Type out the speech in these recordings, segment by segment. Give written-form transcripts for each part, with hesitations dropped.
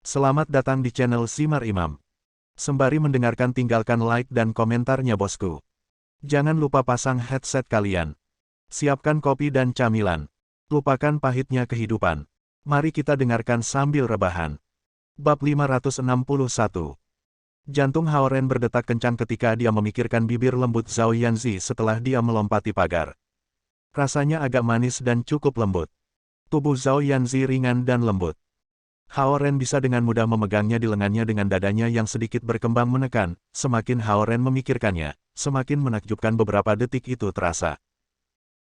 Selamat datang di channel Simar Imam. Sembari mendengarkan tinggalkan like dan komentarnya bosku. Jangan lupa pasang headset kalian. Siapkan kopi dan camilan. Lupakan pahitnya kehidupan. Mari kita dengarkan sambil rebahan. Bab 561. Jantung Hao Ren berdetak kencang ketika dia memikirkan bibir lembut Zhao Yanzi setelah dia melompati pagar. Rasanya agak manis dan cukup lembut. Tubuh Zhao Yanzi ringan dan lembut. Hao Ren bisa dengan mudah memegangnya di lengannya dengan dadanya yang sedikit berkembang menekan. Semakin Hao Ren memikirkannya, semakin menakjubkan beberapa detik itu terasa.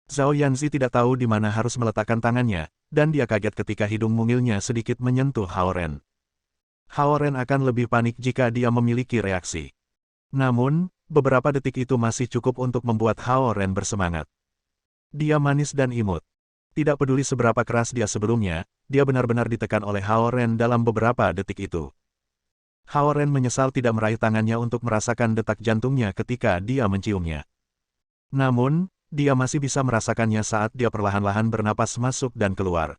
Zhao Yanzi tidak tahu di mana harus meletakkan tangannya, dan dia kaget ketika hidung mungilnya sedikit menyentuh Hao Ren. Hao Ren akan lebih panik jika dia memiliki reaksi. Namun, beberapa detik itu masih cukup untuk membuat Hao Ren bersemangat. Dia manis dan imut. Tidak peduli seberapa keras dia sebelumnya, dia benar-benar ditekan oleh Hao Ren dalam beberapa detik itu. Hao Ren menyesal tidak meraih tangannya untuk merasakan detak jantungnya ketika dia menciumnya. Namun, dia masih bisa merasakannya saat dia perlahan-lahan bernapas masuk dan keluar.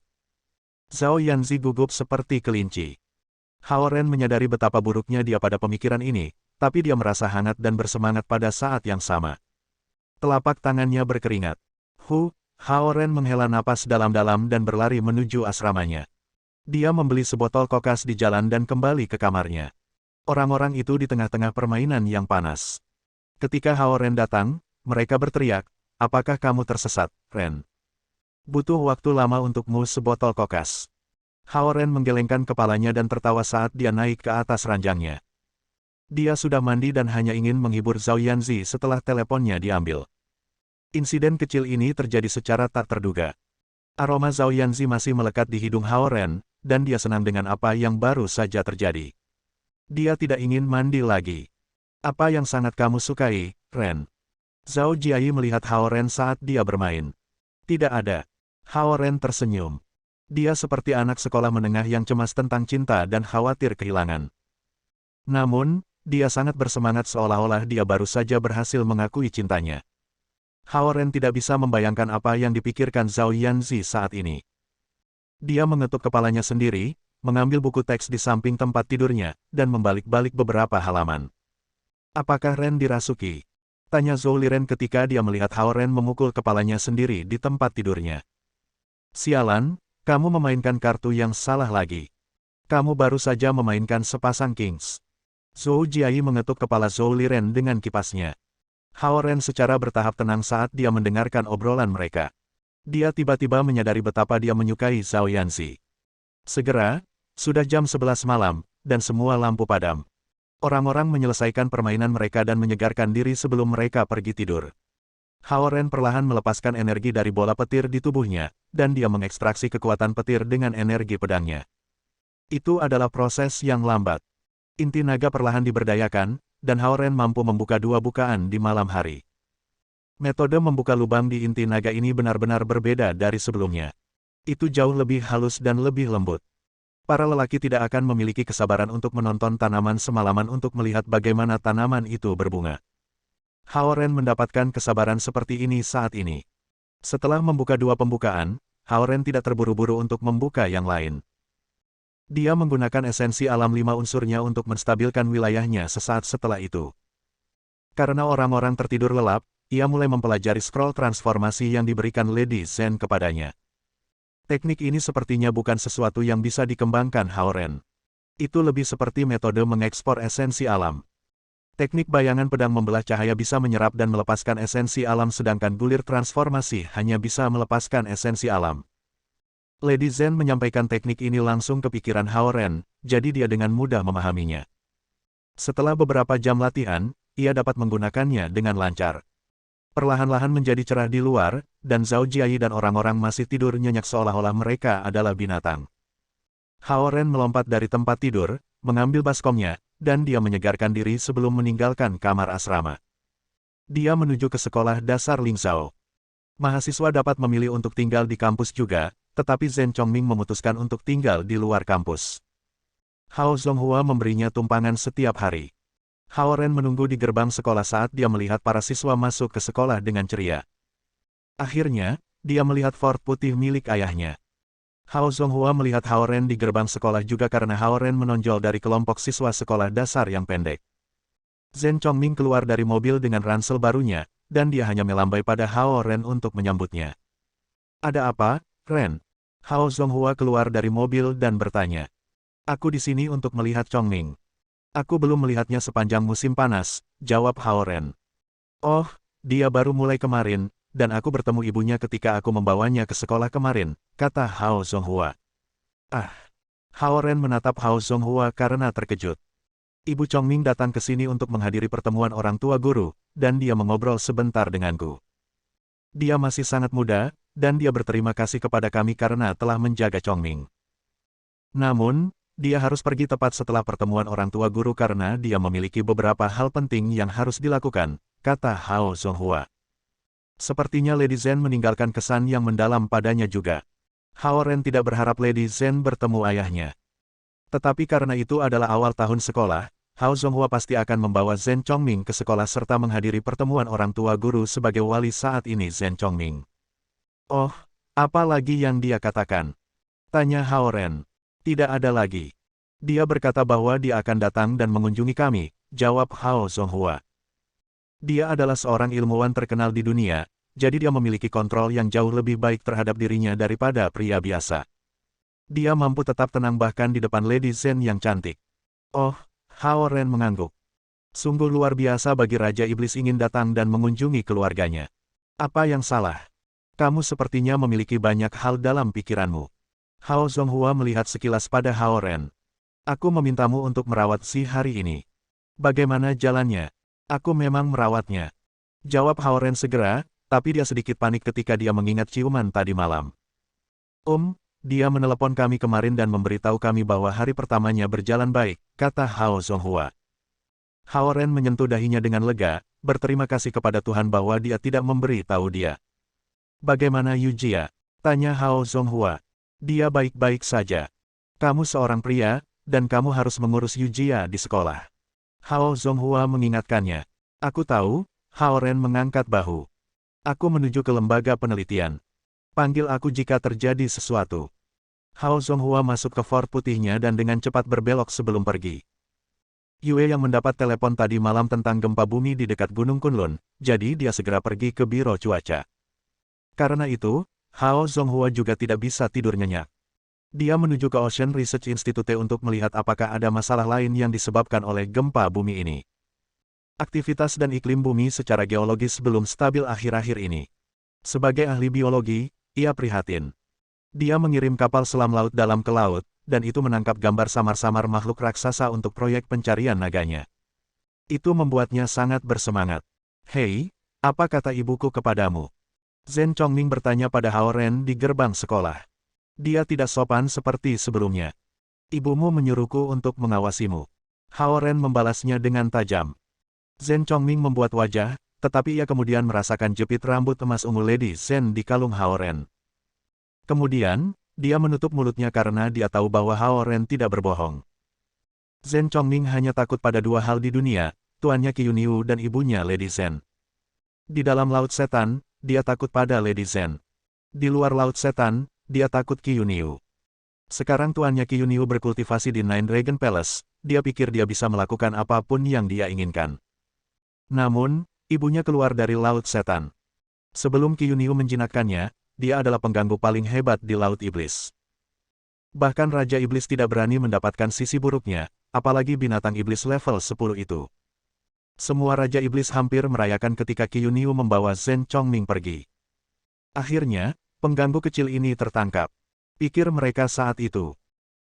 Zhao Yanzi gugup seperti kelinci. Hao Ren menyadari betapa buruknya dia pada pemikiran ini, tapi dia merasa hangat dan bersemangat pada saat yang sama. Telapak tangannya berkeringat. Hao Ren menghela napas dalam-dalam dan berlari menuju asramanya. Dia membeli sebotol kokas di jalan dan kembali ke kamarnya. Orang-orang itu di tengah-tengah permainan yang panas. Ketika Hao Ren datang, mereka berteriak, "Apakah kamu tersesat, Ren? Butuh waktu lama untukmu sebotol kokas." Hao Ren menggelengkan kepalanya dan tertawa saat dia naik ke atas ranjangnya. Dia sudah mandi dan hanya ingin menghibur Zhao Yanzi setelah teleponnya diambil. Insiden kecil ini terjadi secara tak terduga. Aroma Zhao Yanzi masih melekat di hidung Hao Ren, dan dia senang dengan apa yang baru saja terjadi. Dia tidak ingin mandi lagi. "Apa yang sangat kamu sukai, Ren?" Zhao Jiayi melihat Hao Ren saat dia bermain. "Tidak ada." Hao Ren tersenyum. Dia seperti anak sekolah menengah yang cemas tentang cinta dan khawatir kehilangan. Namun, dia sangat bersemangat seolah-olah dia baru saja berhasil mengakui cintanya. Hao Ren tidak bisa membayangkan apa yang dipikirkan Zhao Yanzi saat ini. Dia mengetuk kepalanya sendiri, mengambil buku teks di samping tempat tidurnya, dan membalik-balik beberapa halaman. "Apakah Ren dirasuki?" tanya Zhou Liren ketika dia melihat Hao Ren memukul kepalanya sendiri di tempat tidurnya. "Sialan, kamu memainkan kartu yang salah lagi. Kamu baru saja memainkan sepasang kings." Zhou Jiayi mengetuk kepala Zhou Liren dengan kipasnya. Hao Ren secara bertahap tenang saat dia mendengarkan obrolan mereka. Dia tiba-tiba menyadari betapa dia menyukai Zhao Yanzi. Segera, sudah jam 11 malam, dan semua lampu padam. Orang-orang menyelesaikan permainan mereka dan menyegarkan diri sebelum mereka pergi tidur. Hao Ren perlahan melepaskan energi dari bola petir di tubuhnya, dan dia mengekstraksi kekuatan petir dengan energi pedangnya. Itu adalah proses yang lambat. Inti naga perlahan diberdayakan, dan Hao Ren mampu membuka dua bukaan di malam hari. Metode membuka lubang di inti naga ini benar-benar berbeda dari sebelumnya. Itu jauh lebih halus dan lebih lembut. Para lelaki tidak akan memiliki kesabaran untuk menonton tanaman semalaman untuk melihat bagaimana tanaman itu berbunga. Hao Ren mendapatkan kesabaran seperti ini saat ini. Setelah membuka dua pembukaan, Hao Ren tidak terburu-buru untuk membuka yang lain. Dia menggunakan esensi alam 5 unsurnya untuk menstabilkan wilayahnya sesaat setelah itu. Karena orang-orang tertidur lelap, ia mulai mempelajari scroll transformasi yang diberikan Lady Zhen kepadanya. Teknik ini sepertinya bukan sesuatu yang bisa dikembangkan Hao Ren. Itu lebih seperti metode mengekspor esensi alam. Teknik bayangan pedang membelah cahaya bisa menyerap dan melepaskan esensi alam sedangkan bulir transformasi hanya bisa melepaskan esensi alam. Lady Zhen menyampaikan teknik ini langsung ke pikiran Hao Ren, jadi dia dengan mudah memahaminya. Setelah beberapa jam latihan, ia dapat menggunakannya dengan lancar. Perlahan-lahan menjadi cerah di luar, dan Zhao Jiayi dan orang-orang masih tidur nyenyak seolah-olah mereka adalah binatang. Hao Ren melompat dari tempat tidur, mengambil baskomnya, dan dia menyegarkan diri sebelum meninggalkan kamar asrama. Dia menuju ke sekolah dasar Lingzhou. Mahasiswa dapat memilih untuk tinggal di kampus juga, tetapi Zhen Chongming memutuskan untuk tinggal di luar kampus. Hao Zonghua memberinya tumpangan setiap hari. Hao Ren menunggu di gerbang sekolah saat dia melihat para siswa masuk ke sekolah dengan ceria. Akhirnya, dia melihat Ford putih milik ayahnya. Hao Zonghua melihat Hao Ren di gerbang sekolah juga karena Hao Ren menonjol dari kelompok siswa sekolah dasar yang pendek. Zhen Chongming keluar dari mobil dengan ransel barunya, dan dia hanya melambai pada Hao Ren untuk menyambutnya. Ada apa, Ren? Hao Zonghua keluar dari mobil dan bertanya. Aku di sini untuk melihat Chongming. Aku belum melihatnya sepanjang musim panas, jawab Hao Ren. Oh, dia baru mulai kemarin, dan aku bertemu ibunya ketika aku membawanya ke sekolah kemarin, kata Hao Zonghua. Ah! Hao Ren menatap Hao Zonghua karena terkejut. Ibu Chongming datang ke sini untuk menghadiri pertemuan orang tua guru, dan dia mengobrol sebentar denganku. Dia masih sangat muda, dan dia berterima kasih kepada kami karena telah menjaga Chongming. Namun, dia harus pergi tepat setelah pertemuan orang tua guru karena dia memiliki beberapa hal penting yang harus dilakukan, kata Hao Zonghua. Sepertinya Lady Zhen meninggalkan kesan yang mendalam padanya juga. Hao Ren tidak berharap Lady Zhen bertemu ayahnya. Tetapi karena itu adalah awal tahun sekolah, Hao Zonghua pasti akan membawa Zhen Chongming ke sekolah serta menghadiri pertemuan orang tua guru sebagai wali saat ini Zhen Chongming. Oh, apa lagi yang dia katakan? Tanya Hao Ren. Tidak ada lagi. Dia berkata bahwa dia akan datang dan mengunjungi kami, jawab Hao Zonghua. Dia adalah seorang ilmuwan terkenal di dunia, jadi dia memiliki kontrol yang jauh lebih baik terhadap dirinya daripada pria biasa. Dia mampu tetap tenang bahkan di depan Lady Zhen yang cantik. Oh, Hao Ren mengangguk. Sungguh luar biasa bagi Raja Iblis ingin datang dan mengunjungi keluarganya. Apa yang salah? Kamu sepertinya memiliki banyak hal dalam pikiranmu. Hao Zonghua melihat sekilas pada Hao Ren. Aku memintamu untuk merawat si hari ini. Bagaimana jalannya? Aku memang merawatnya. Jawab Hao Ren segera, tapi dia sedikit panik ketika dia mengingat ciuman tadi malam. Dia menelepon kami kemarin dan memberitahu kami bahwa hari pertamanya berjalan baik, kata Hao Zonghua. Hao Ren menyentuh dahinya dengan lega, berterima kasih kepada Tuhan bahwa dia tidak memberi tahu dia. Bagaimana Yujia? Tanya Hao Zonghua. Dia baik-baik saja. Kamu seorang pria, dan kamu harus mengurus Yujia di sekolah. Hao Zonghua mengingatkannya. Aku tahu, Hao Ren mengangkat bahu. Aku menuju ke lembaga penelitian. Panggil aku jika terjadi sesuatu. Hao Zonghua masuk ke Ford putihnya dan dengan cepat berbelok sebelum pergi. Yue yang mendapat telepon tadi malam tentang gempa bumi di dekat Gunung Kunlun, jadi dia segera pergi ke biro cuaca. Karena itu, Hao Zonghua juga tidak bisa tidur nyenyak. Dia menuju ke Ocean Research Institute untuk melihat apakah ada masalah lain yang disebabkan oleh gempa bumi ini. Aktivitas dan iklim bumi secara geologis belum stabil akhir-akhir ini. Sebagai ahli biologi, ia prihatin. Dia mengirim kapal selam laut dalam ke laut, dan itu menangkap gambar samar-samar makhluk raksasa untuk proyek pencarian naganya. Itu membuatnya sangat bersemangat. Hei, apa kata ibuku kepadamu? Zhen Chongming bertanya pada Hao Ren di gerbang sekolah. Dia tidak sopan seperti sebelumnya. Ibumu menyuruhku untuk mengawasimu. Hao Ren membalasnya dengan tajam. Zhen Chongming membuat wajah, tetapi ia kemudian merasakan jepit rambut emas ungu Lady Zhen di kalung Hao Ren. Kemudian, dia menutup mulutnya karena dia tahu bahwa Hao Ren tidak berbohong. Zhen Chongming hanya takut pada dua hal di dunia, tuannya Qi Yuniu dan ibunya Lady Zhen. Di dalam Laut Setan, dia takut pada Lady Zhen. Di luar Laut Setan, dia takut Qi Yuniu. Sekarang tuannya Qi Yuniu berkultivasi di Nine Dragon Palace, dia pikir dia bisa melakukan apapun yang dia inginkan. Namun, ibunya keluar dari Laut Setan. Sebelum Qi Yuniu menjinakkannya, dia adalah pengganggu paling hebat di Laut Iblis. Bahkan Raja Iblis tidak berani mendapatkan sisi buruknya, apalagi binatang iblis level 10 itu. Semua Raja Iblis hampir merayakan ketika Qi Yuniu membawa Zhen Chongming pergi. Akhirnya, pengganggu kecil ini tertangkap. Pikir mereka saat itu.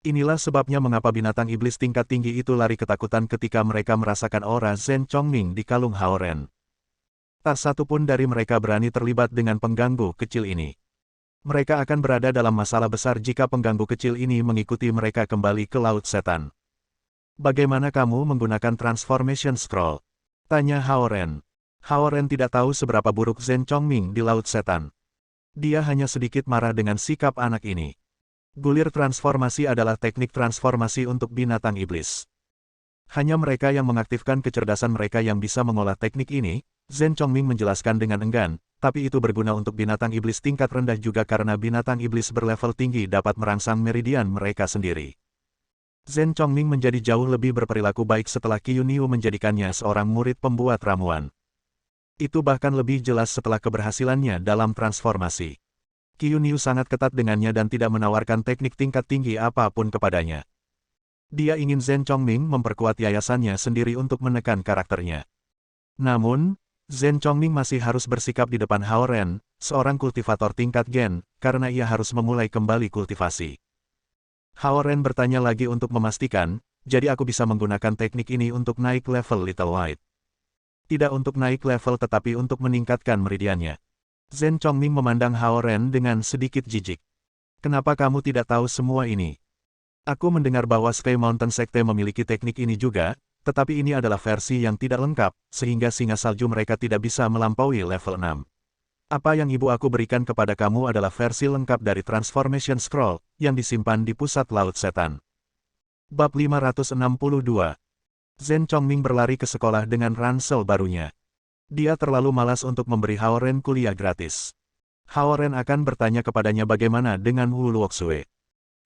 Inilah sebabnya mengapa binatang iblis tingkat tinggi itu lari ketakutan ketika mereka merasakan aura Zhen Chongming di kalung Hao Ren. Tak satu pun dari mereka berani terlibat dengan pengganggu kecil ini. Mereka akan berada dalam masalah besar jika pengganggu kecil ini mengikuti mereka kembali ke Laut Setan. Bagaimana kamu menggunakan Transformation Scroll? Tanya Hao Ren. Hao Ren tidak tahu seberapa buruk Zhen Chongming di Laut Setan. Dia hanya sedikit marah dengan sikap anak ini. Gulir transformasi adalah teknik transformasi untuk binatang iblis. Hanya mereka yang mengaktifkan kecerdasan mereka yang bisa mengolah teknik ini, Zhen Chongming menjelaskan dengan enggan, tapi itu berguna untuk binatang iblis tingkat rendah juga karena binatang iblis berlevel tinggi dapat merangsang meridian mereka sendiri. Zhen Chongming menjadi jauh lebih berperilaku baik setelah Qiu Niu menjadikannya seorang murid pembuat ramuan. Itu bahkan lebih jelas setelah keberhasilannya dalam transformasi. Qiu Niu sangat ketat dengannya dan tidak menawarkan teknik tingkat tinggi apapun kepadanya. Dia ingin Zhen Chongming memperkuat yayasannya sendiri untuk menekan karakternya. Namun, Zhen Chongming masih harus bersikap di depan Hao Ren, seorang kultivator tingkat gen, karena ia harus memulai kembali kultivasi. Hao Ren bertanya lagi untuk memastikan, jadi aku bisa menggunakan teknik ini untuk naik level Little White. Tidak untuk naik level tetapi untuk meningkatkan meridiannya. Zhen Chongming memandang Hao Ren dengan sedikit jijik. Kenapa kamu tidak tahu semua ini? Aku mendengar bahwa Sky Mountain Sekte memiliki teknik ini juga, tetapi ini adalah versi yang tidak lengkap, sehingga singa salju mereka tidak bisa melampaui level 6. Apa yang ibu aku berikan kepada kamu adalah versi lengkap dari Transformation Scroll, yang disimpan di pusat Laut Setan. Bab 562. Zhen Chongming berlari ke sekolah dengan ransel barunya. Dia terlalu malas untuk memberi Hao Ren kuliah gratis. Hao Ren akan bertanya kepadanya bagaimana dengan Wu Luoxue.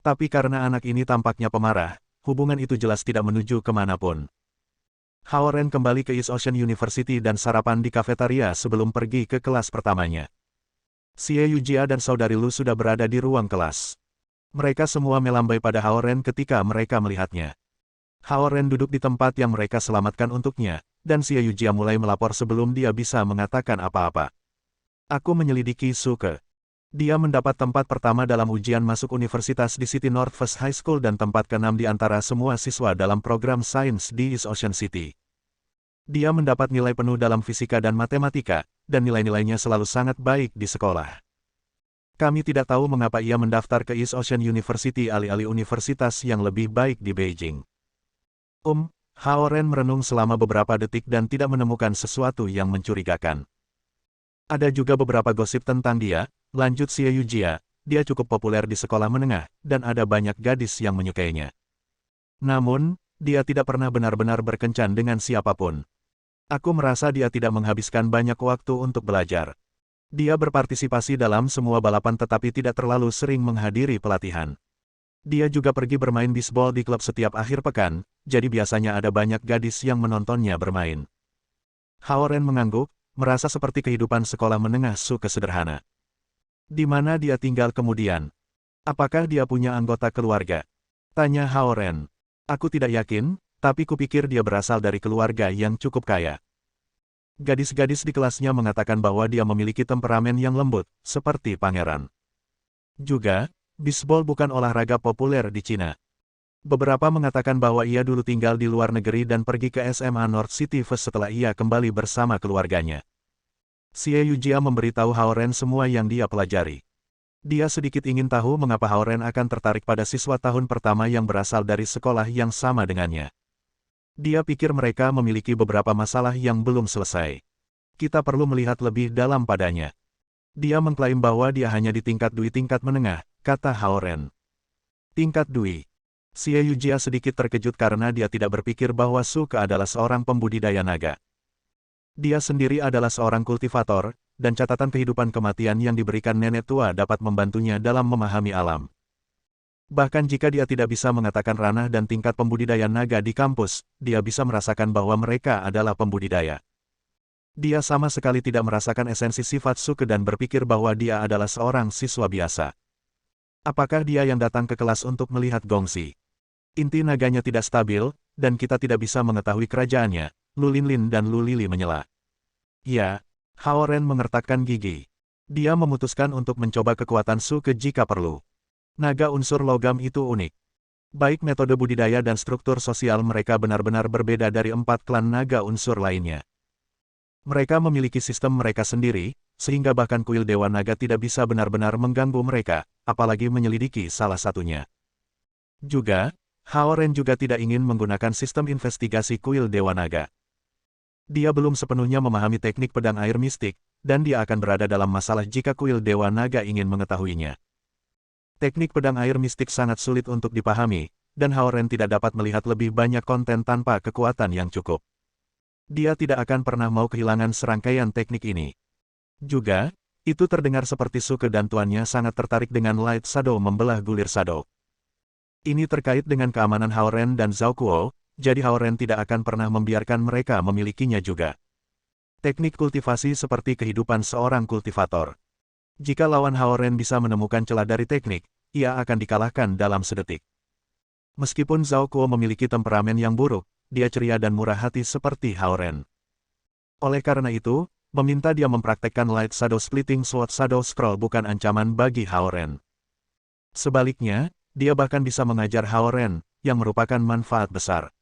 Tapi karena anak ini tampaknya pemarah, hubungan itu jelas tidak menuju kemanapun. Hao Ren kembali ke East Ocean University dan sarapan di kafetaria sebelum pergi ke kelas pertamanya. Xie Yujia dan saudari Lu sudah berada di ruang kelas. Mereka semua melambai pada Hao Ren ketika mereka melihatnya. Hao Ren duduk di tempat yang mereka selamatkan untuknya, dan Xie Yujia mulai melapor sebelum dia bisa mengatakan apa-apa. Aku menyelidiki Suke. Dia mendapat tempat pertama dalam ujian masuk universitas di City Northwest High School dan tempat ke-6 di antara semua siswa dalam program sains di East Ocean City. Dia mendapat nilai penuh dalam fisika dan matematika, dan nilai-nilainya selalu sangat baik di sekolah. Kami tidak tahu mengapa ia mendaftar ke East Ocean University alih-alih universitas yang lebih baik di Beijing. Hao Ren merenung selama beberapa detik dan tidak menemukan sesuatu yang mencurigakan. Ada juga beberapa gosip tentang dia, lanjut Xie Yujia, dia cukup populer di sekolah menengah, dan ada banyak gadis yang menyukainya. Namun, dia tidak pernah benar-benar berkencan dengan siapapun. Aku merasa dia tidak menghabiskan banyak waktu untuk belajar. Dia berpartisipasi dalam semua balapan tetapi tidak terlalu sering menghadiri pelatihan. Dia juga pergi bermain bisbol di klub setiap akhir pekan, jadi biasanya ada banyak gadis yang menontonnya bermain. Hao Ren mengangguk, merasa seperti kehidupan sekolah menengah Suke sederhana. Di mana dia tinggal kemudian? Apakah dia punya anggota keluarga? Tanya Hao Ren. Aku tidak yakin, tapi kupikir dia berasal dari keluarga yang cukup kaya. Gadis-gadis di kelasnya mengatakan bahwa dia memiliki temperamen yang lembut, seperti pangeran. Juga, bisbol bukan olahraga populer di Cina. Beberapa mengatakan bahwa ia dulu tinggal di luar negeri dan pergi ke SMA North City First setelah ia kembali bersama keluarganya. Xie Yujia memberitahu Hao Ren semua yang dia pelajari. Dia sedikit ingin tahu mengapa Hao Ren akan tertarik pada siswa tahun pertama yang berasal dari sekolah yang sama dengannya. Dia pikir mereka memiliki beberapa masalah yang belum selesai. Kita perlu melihat lebih dalam padanya. Dia mengklaim bahwa dia hanya di tingkat Dui tingkat menengah, kata Hao Ren. Tingkat Dui. Xie Yujia sedikit terkejut karena dia tidak berpikir bahwa Suke adalah seorang pembudidaya naga. Dia sendiri adalah seorang kultivator, dan catatan kehidupan kematian yang diberikan nenek tua dapat membantunya dalam memahami alam. Bahkan jika dia tidak bisa mengatakan ranah dan tingkat pembudidaya naga di kampus, dia bisa merasakan bahwa mereka adalah pembudidaya. Dia sama sekali tidak merasakan esensi sifat Suke dan berpikir bahwa dia adalah seorang siswa biasa. Apakah dia yang datang ke kelas untuk melihat Gongxi? Inti naganya tidak stabil, dan kita tidak bisa mengetahui kerajaannya, Lu Linlin dan Lu Lili menyela. Ya, Hao Ren mengertakkan gigi. Dia memutuskan untuk mencoba kekuatan Suke jika perlu. Naga unsur logam itu unik. Baik metode budidaya dan struktur sosial mereka benar-benar berbeda dari 4 klan naga unsur lainnya. Mereka memiliki sistem mereka sendiri, sehingga bahkan kuil Dewa Naga tidak bisa benar-benar mengganggu mereka, apalagi menyelidiki salah satunya. Juga, Hao Ren juga tidak ingin menggunakan sistem investigasi kuil Dewa Naga. Dia belum sepenuhnya memahami teknik pedang air mistik, dan dia akan berada dalam masalah jika kuil Dewa Naga ingin mengetahuinya. Teknik pedang air mistik sangat sulit untuk dipahami, dan Hao Ren tidak dapat melihat lebih banyak konten tanpa kekuatan yang cukup. Dia tidak akan pernah mau kehilangan serangkaian teknik ini. Juga, itu terdengar seperti Suke dan tuannya sangat tertarik dengan Light Shadow membelah gulir Shadow. Ini terkait dengan keamanan Haoren dan Zhao Kuo, jadi Haoren tidak akan pernah membiarkan mereka memilikinya juga. Teknik kultivasi seperti kehidupan seorang kultivator. Jika lawan Haoren bisa menemukan celah dari teknik, ia akan dikalahkan dalam sedetik. Meskipun Zhao Kuo memiliki temperamen yang buruk, dia ceria dan murah hati seperti Haoren. Oleh karena itu, meminta dia mempraktekkan Light Shadow Splitting Sword Shadow Scroll bukan ancaman bagi Haoren. Sebaliknya, dia bahkan bisa mengajar Haoren, yang merupakan manfaat besar.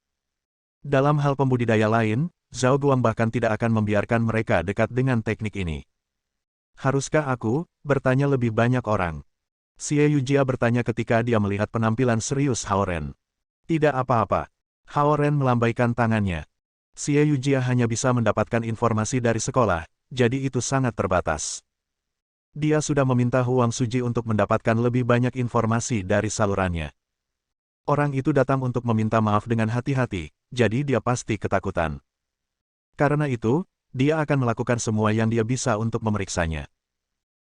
Dalam hal pembudidaya lain, Zhao Guang bahkan tidak akan membiarkan mereka dekat dengan teknik ini. Haruskah aku bertanya lebih banyak orang? Xie Yujia bertanya ketika dia melihat penampilan serius Haoren. Tidak apa-apa. Haoren melambaikan tangannya. Xie Yujia hanya bisa mendapatkan informasi dari sekolah, jadi itu sangat terbatas. Dia sudah meminta Huang Suji untuk mendapatkan lebih banyak informasi dari salurannya. Orang itu datang untuk meminta maaf dengan hati-hati, jadi dia pasti ketakutan. Karena itu, dia akan melakukan semua yang dia bisa untuk memeriksanya.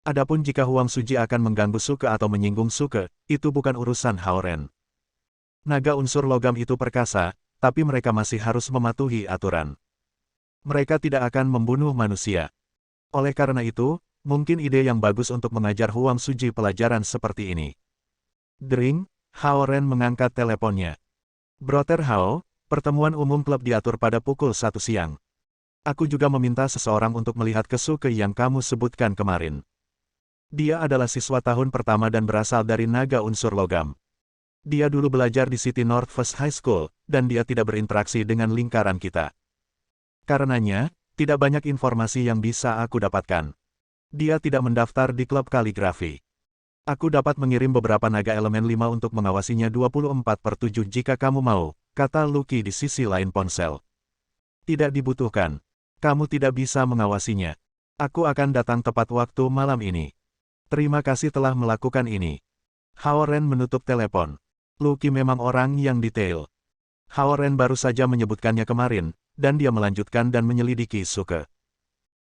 Adapun jika Huang Suji akan mengganggu Suke atau menyinggung Suke, itu bukan urusan Haoren. Naga unsur logam itu perkasa, tapi mereka masih harus mematuhi aturan. Mereka tidak akan membunuh manusia. Oleh karena itu, mungkin ide yang bagus untuk mengajar Huang Suji pelajaran seperti ini. Dring, Haoren mengangkat teleponnya. Brother Hao, pertemuan umum klub diatur pada pukul 1 siang. Aku juga meminta seseorang untuk melihat ke Suke yang kamu sebutkan kemarin. Dia adalah siswa tahun pertama dan berasal dari naga unsur logam. Dia dulu belajar di City Northwest High School, dan dia tidak berinteraksi dengan lingkaran kita. Karenanya, tidak banyak informasi yang bisa aku dapatkan. Dia tidak mendaftar di klub kaligrafi. Aku dapat mengirim beberapa naga elemen 5 untuk mengawasinya 24/7 jika kamu mau, kata Lucky di sisi lain ponsel. Tidak dibutuhkan. Kamu tidak bisa mengawasinya. Aku akan datang tepat waktu malam ini. Terima kasih telah melakukan ini. Haoren menutup telepon. Lucky memang orang yang detail. Haoren baru saja menyebutkannya kemarin, dan dia melanjutkan dan menyelidiki Suke.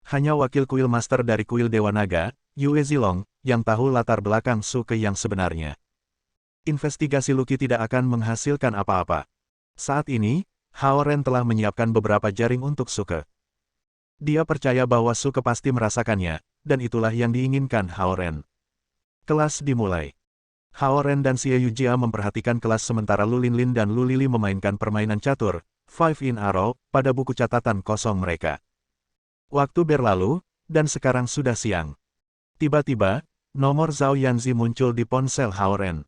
Hanya wakil kuil master dari kuil Dewa Naga, Yue Zilong, yang tahu latar belakang Suke yang sebenarnya. Investigasi Lucky tidak akan menghasilkan apa-apa. Saat ini, Haoren telah menyiapkan beberapa jaring untuk Suke. Dia percaya bahwa Suke pasti merasakannya, dan itulah yang diinginkan Haoren. Kelas dimulai. Haoren dan Xie Yujia memperhatikan kelas sementara Lu Linlin dan Lu Lili memainkan permainan catur, Five in a Row, pada buku catatan kosong mereka. Waktu berlalu, dan sekarang sudah siang. Tiba-tiba, nomor Zhao Yanzi muncul di ponsel Haoren.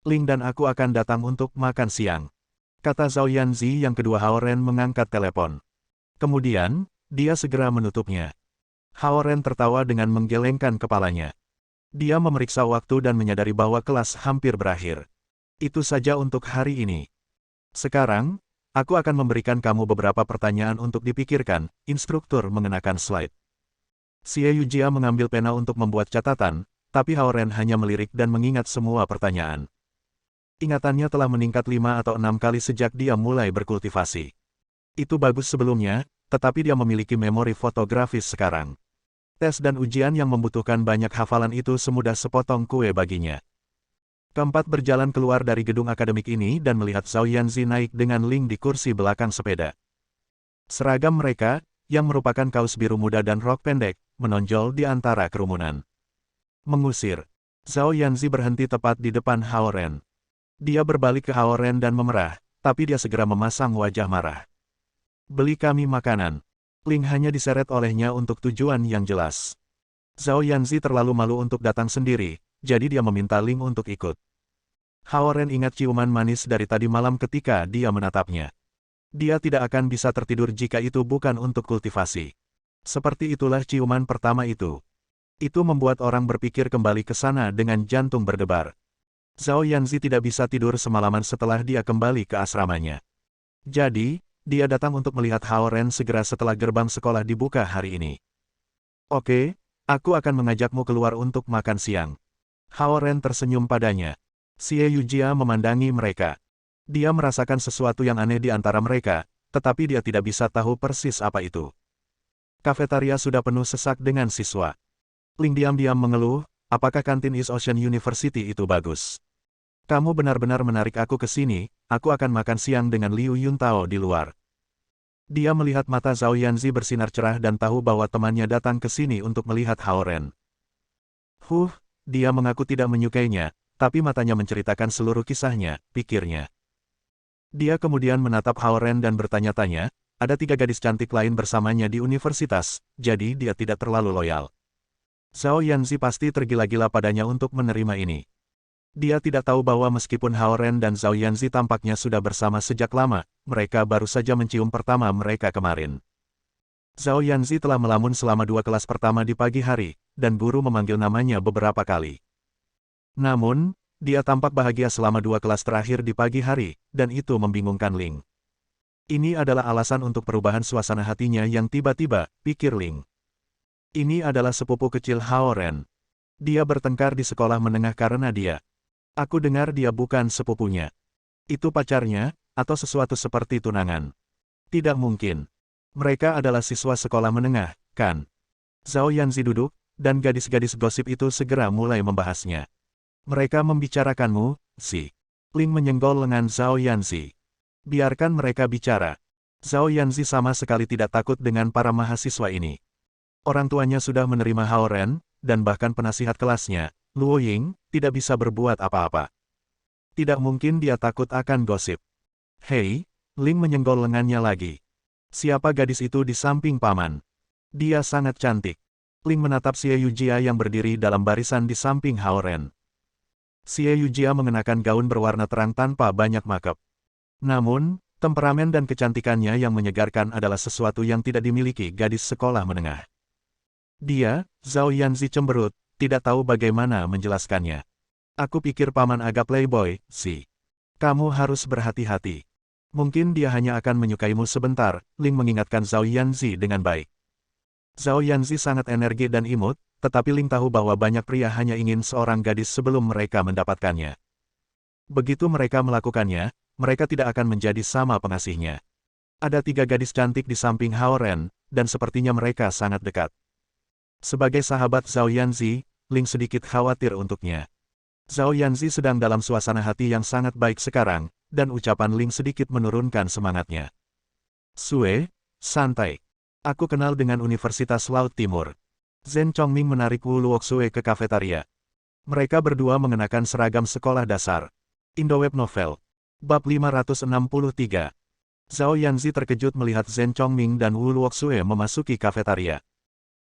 Ling dan aku akan datang untuk makan siang. Kata Zhao Yanzi yang kedua. Haoren mengangkat telepon. Kemudian, dia segera menutupnya. Haoren tertawa dengan menggelengkan kepalanya. Dia memeriksa waktu dan menyadari bahwa kelas hampir berakhir. Itu saja untuk hari ini. Sekarang, aku akan memberikan kamu beberapa pertanyaan untuk dipikirkan, instruktur mengenakan slide. Xie Yujia mengambil pena untuk membuat catatan, tapi Haoren hanya melirik dan mengingat semua pertanyaan. Ingatannya telah meningkat 5 atau 6 kali sejak dia mulai berkultivasi. Itu bagus sebelumnya, tetapi dia memiliki memori fotografis sekarang. Tes dan ujian yang membutuhkan banyak hafalan itu semudah sepotong kue baginya. Keempat berjalan keluar dari gedung akademik ini dan melihat Zhao Yanzi naik dengan Ling di kursi belakang sepeda. Seragam mereka, yang merupakan kaos biru muda dan rok pendek, menonjol di antara kerumunan. Mengusir. Zhao Yanzi berhenti tepat di depan Haoren. Dia berbalik ke Haoren dan memerah, tapi dia segera memasang wajah marah. Beli kami makanan. Ling hanya diseret olehnya untuk tujuan yang jelas. Zhao Yanzi terlalu malu untuk datang sendiri, jadi dia meminta Ling untuk ikut. Haoren ingat ciuman manis dari tadi malam ketika dia menatapnya. Dia tidak akan bisa tertidur jika itu bukan untuk kultivasi. Seperti itulah ciuman pertama itu. Itu membuat orang berpikir kembali ke sana dengan jantung berdebar. Zhao Yanzi tidak bisa tidur semalaman setelah dia kembali ke asramanya. Jadi, dia datang untuk melihat Haoren segera setelah gerbang sekolah dibuka hari ini. Oke, aku akan mengajakmu keluar untuk makan siang. Haoren tersenyum padanya. Xie Yujia memandangi mereka. Dia merasakan sesuatu yang aneh di antara mereka, tetapi dia tidak bisa tahu persis apa itu. Kafetaria sudah penuh sesak dengan siswa. Ling diam-diam mengeluh, apakah kantin East Ocean University itu bagus? Kamu benar-benar menarik aku ke sini, aku akan makan siang dengan Liu Yuntao di luar. Dia melihat mata Zhao Yanzi bersinar cerah dan tahu bahwa temannya datang ke sini untuk melihat Hao Ren. Dia mengaku tidak menyukainya, tapi matanya menceritakan seluruh kisahnya, pikirnya. Dia kemudian menatap Hao Ren dan bertanya-tanya, ada 3 gadis cantik lain bersamanya di universitas, jadi dia tidak terlalu loyal. Zhao Yanzi pasti tergila-gila padanya untuk menerima ini. Dia tidak tahu bahwa meskipun Hao Ren dan Zhao Yanzi tampaknya sudah bersama sejak lama, mereka baru saja mencium pertama mereka kemarin. Zhao Yanzi telah melamun selama 2 kelas pertama di pagi hari, dan guru memanggil namanya beberapa kali. Namun, dia tampak bahagia selama 2 kelas terakhir di pagi hari, dan itu membingungkan Ling. Ini adalah alasan untuk perubahan suasana hatinya yang tiba-tiba, pikir Ling. Ini adalah sepupu kecil Hao Ren. Dia bertengkar di sekolah menengah karena dia. Aku dengar dia bukan sepupunya. Itu pacarnya, atau sesuatu seperti tunangan. Tidak mungkin. Mereka adalah siswa sekolah menengah, kan? Zhao Yanzi duduk, dan gadis-gadis gosip itu segera mulai membahasnya. Mereka membicarakanmu, si. Ling menyenggol lengan Zhao Yanzi. Biarkan mereka bicara. Zhao Yanzi sama sekali tidak takut dengan para mahasiswa ini. Orang tuanya sudah menerima Hao Ren, dan bahkan penasihat kelasnya, Luo Ying, tidak bisa berbuat apa-apa. Tidak mungkin dia takut akan gosip. Hei, Ling menyenggol lengannya lagi. Siapa gadis itu di samping paman? Dia sangat cantik. Ling menatap Xie Yujia yang berdiri dalam barisan di samping Hao Ren. Xie Yujia mengenakan gaun berwarna terang tanpa banyak makeup. Namun, temperamen dan kecantikannya yang menyegarkan adalah sesuatu yang tidak dimiliki gadis sekolah menengah. Dia, Zhao Yanzi cemberut, tidak tahu bagaimana menjelaskannya. Aku pikir paman agak playboy, si. Kamu harus berhati-hati. Mungkin dia hanya akan menyukaimu sebentar, Ling mengingatkan Zhao Yanzi dengan baik. Zhao Yanzi sangat energi dan imut, tetapi Ling tahu bahwa banyak pria hanya ingin seorang gadis sebelum mereka mendapatkannya. Begitu mereka melakukannya, mereka tidak akan menjadi sama pengasihnya. Ada 3 gadis cantik di samping Hao Ren, dan sepertinya mereka sangat dekat. Sebagai sahabat Zhao Yanzi, Ling sedikit khawatir untuknya. Zhao Yanzi sedang dalam suasana hati yang sangat baik sekarang, dan ucapan Ling sedikit menurunkan semangatnya. Sue, santai. Aku kenal dengan Universitas Laut Timur. Zhen Chongming menarik Wu Luoxue ke kafetaria. Mereka berdua mengenakan seragam sekolah dasar. Indoweb Novel. Bab 563. Zhao Yanzi terkejut melihat Zhen Chongming dan Wu Luoxue memasuki kafetaria.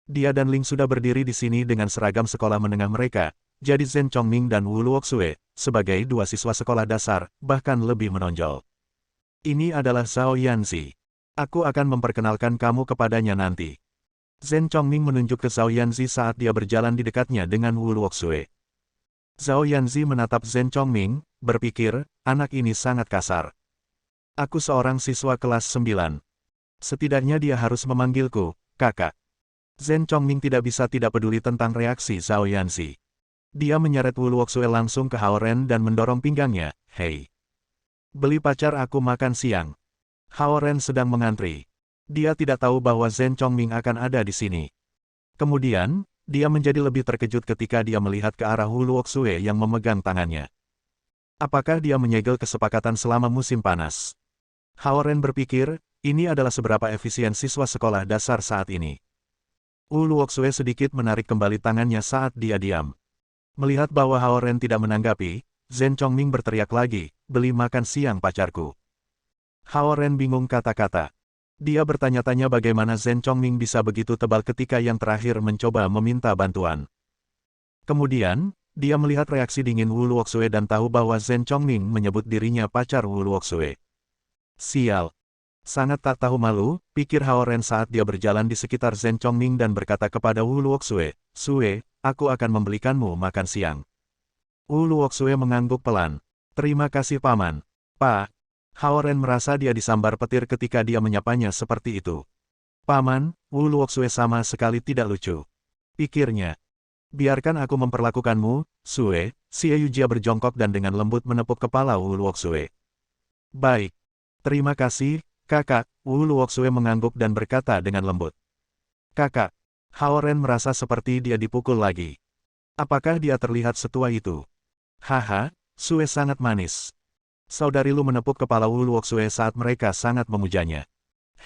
Dia dan Ling sudah berdiri di sini dengan seragam sekolah menengah mereka, jadi Zhen Chongming dan Wu Luoxue, sebagai 2 siswa sekolah dasar, bahkan lebih menonjol. Ini adalah Zhao Yanzi. Aku akan memperkenalkan kamu kepadanya nanti. Zhen Chongming menunjuk ke Zhao Yanzi saat dia berjalan di dekatnya dengan Wu Luoxue. Zhao Yanzi menatap Zhen Chongming, berpikir, anak ini sangat kasar. Aku seorang siswa kelas 9. Setidaknya dia harus memanggilku, kakak. Zhen Chongming tidak bisa tidak peduli tentang reaksi Zhao Yanzi. Dia menyeret Wu Luoxue langsung ke Hao Ren dan mendorong pinggangnya, hei. Beli pacar aku makan siang. Hao Ren sedang mengantri. Dia tidak tahu bahwa Zhen Chongming akan ada di sini. Kemudian, dia menjadi lebih terkejut ketika dia melihat ke arah Wu Luoxue yang memegang tangannya. Apakah dia menyegel kesepakatan selama musim panas? Hao Ren berpikir, ini adalah seberapa efisien siswa sekolah dasar saat ini. Wu Luoxue sedikit menarik kembali tangannya saat dia diam. Melihat bahwa Hao Ren tidak menanggapi, Zhen Chongming berteriak lagi, beli makan siang pacarku. Hao Ren bingung kata-kata. Dia bertanya-tanya bagaimana Zhen Chongming bisa begitu tebal ketika yang terakhir mencoba meminta bantuan. Kemudian, dia melihat reaksi dingin Wu Luoxue dan tahu bahwa Zhen Chongming menyebut dirinya pacar Wu Luoxue. Sial. Sangat tak tahu malu, pikir Hao Ren saat dia berjalan di sekitar Zhen Chongming dan berkata kepada Wu Luoxue, Sue, aku akan membelikanmu makan siang. Wu Luoxue mengangguk pelan. Terima kasih paman. Pak. Hao Ren merasa dia disambar petir ketika dia menyapanya seperti itu. Paman, Wu Luoxue sama sekali tidak lucu. Pikirnya. Biarkan aku memperlakukanmu, Sue. Xie Yujia berjongkok dan dengan lembut menepuk kepala Wu Luoxue. Baik. Terima kasih, kakak. Wu Luoxue mengangguk dan berkata dengan lembut. Kakak. Hao Ren merasa seperti dia dipukul lagi. Apakah dia terlihat setua itu? Haha, Sue sangat manis. Saudari Lu menepuk kepala Wu Luoxue saat mereka sangat memujanya.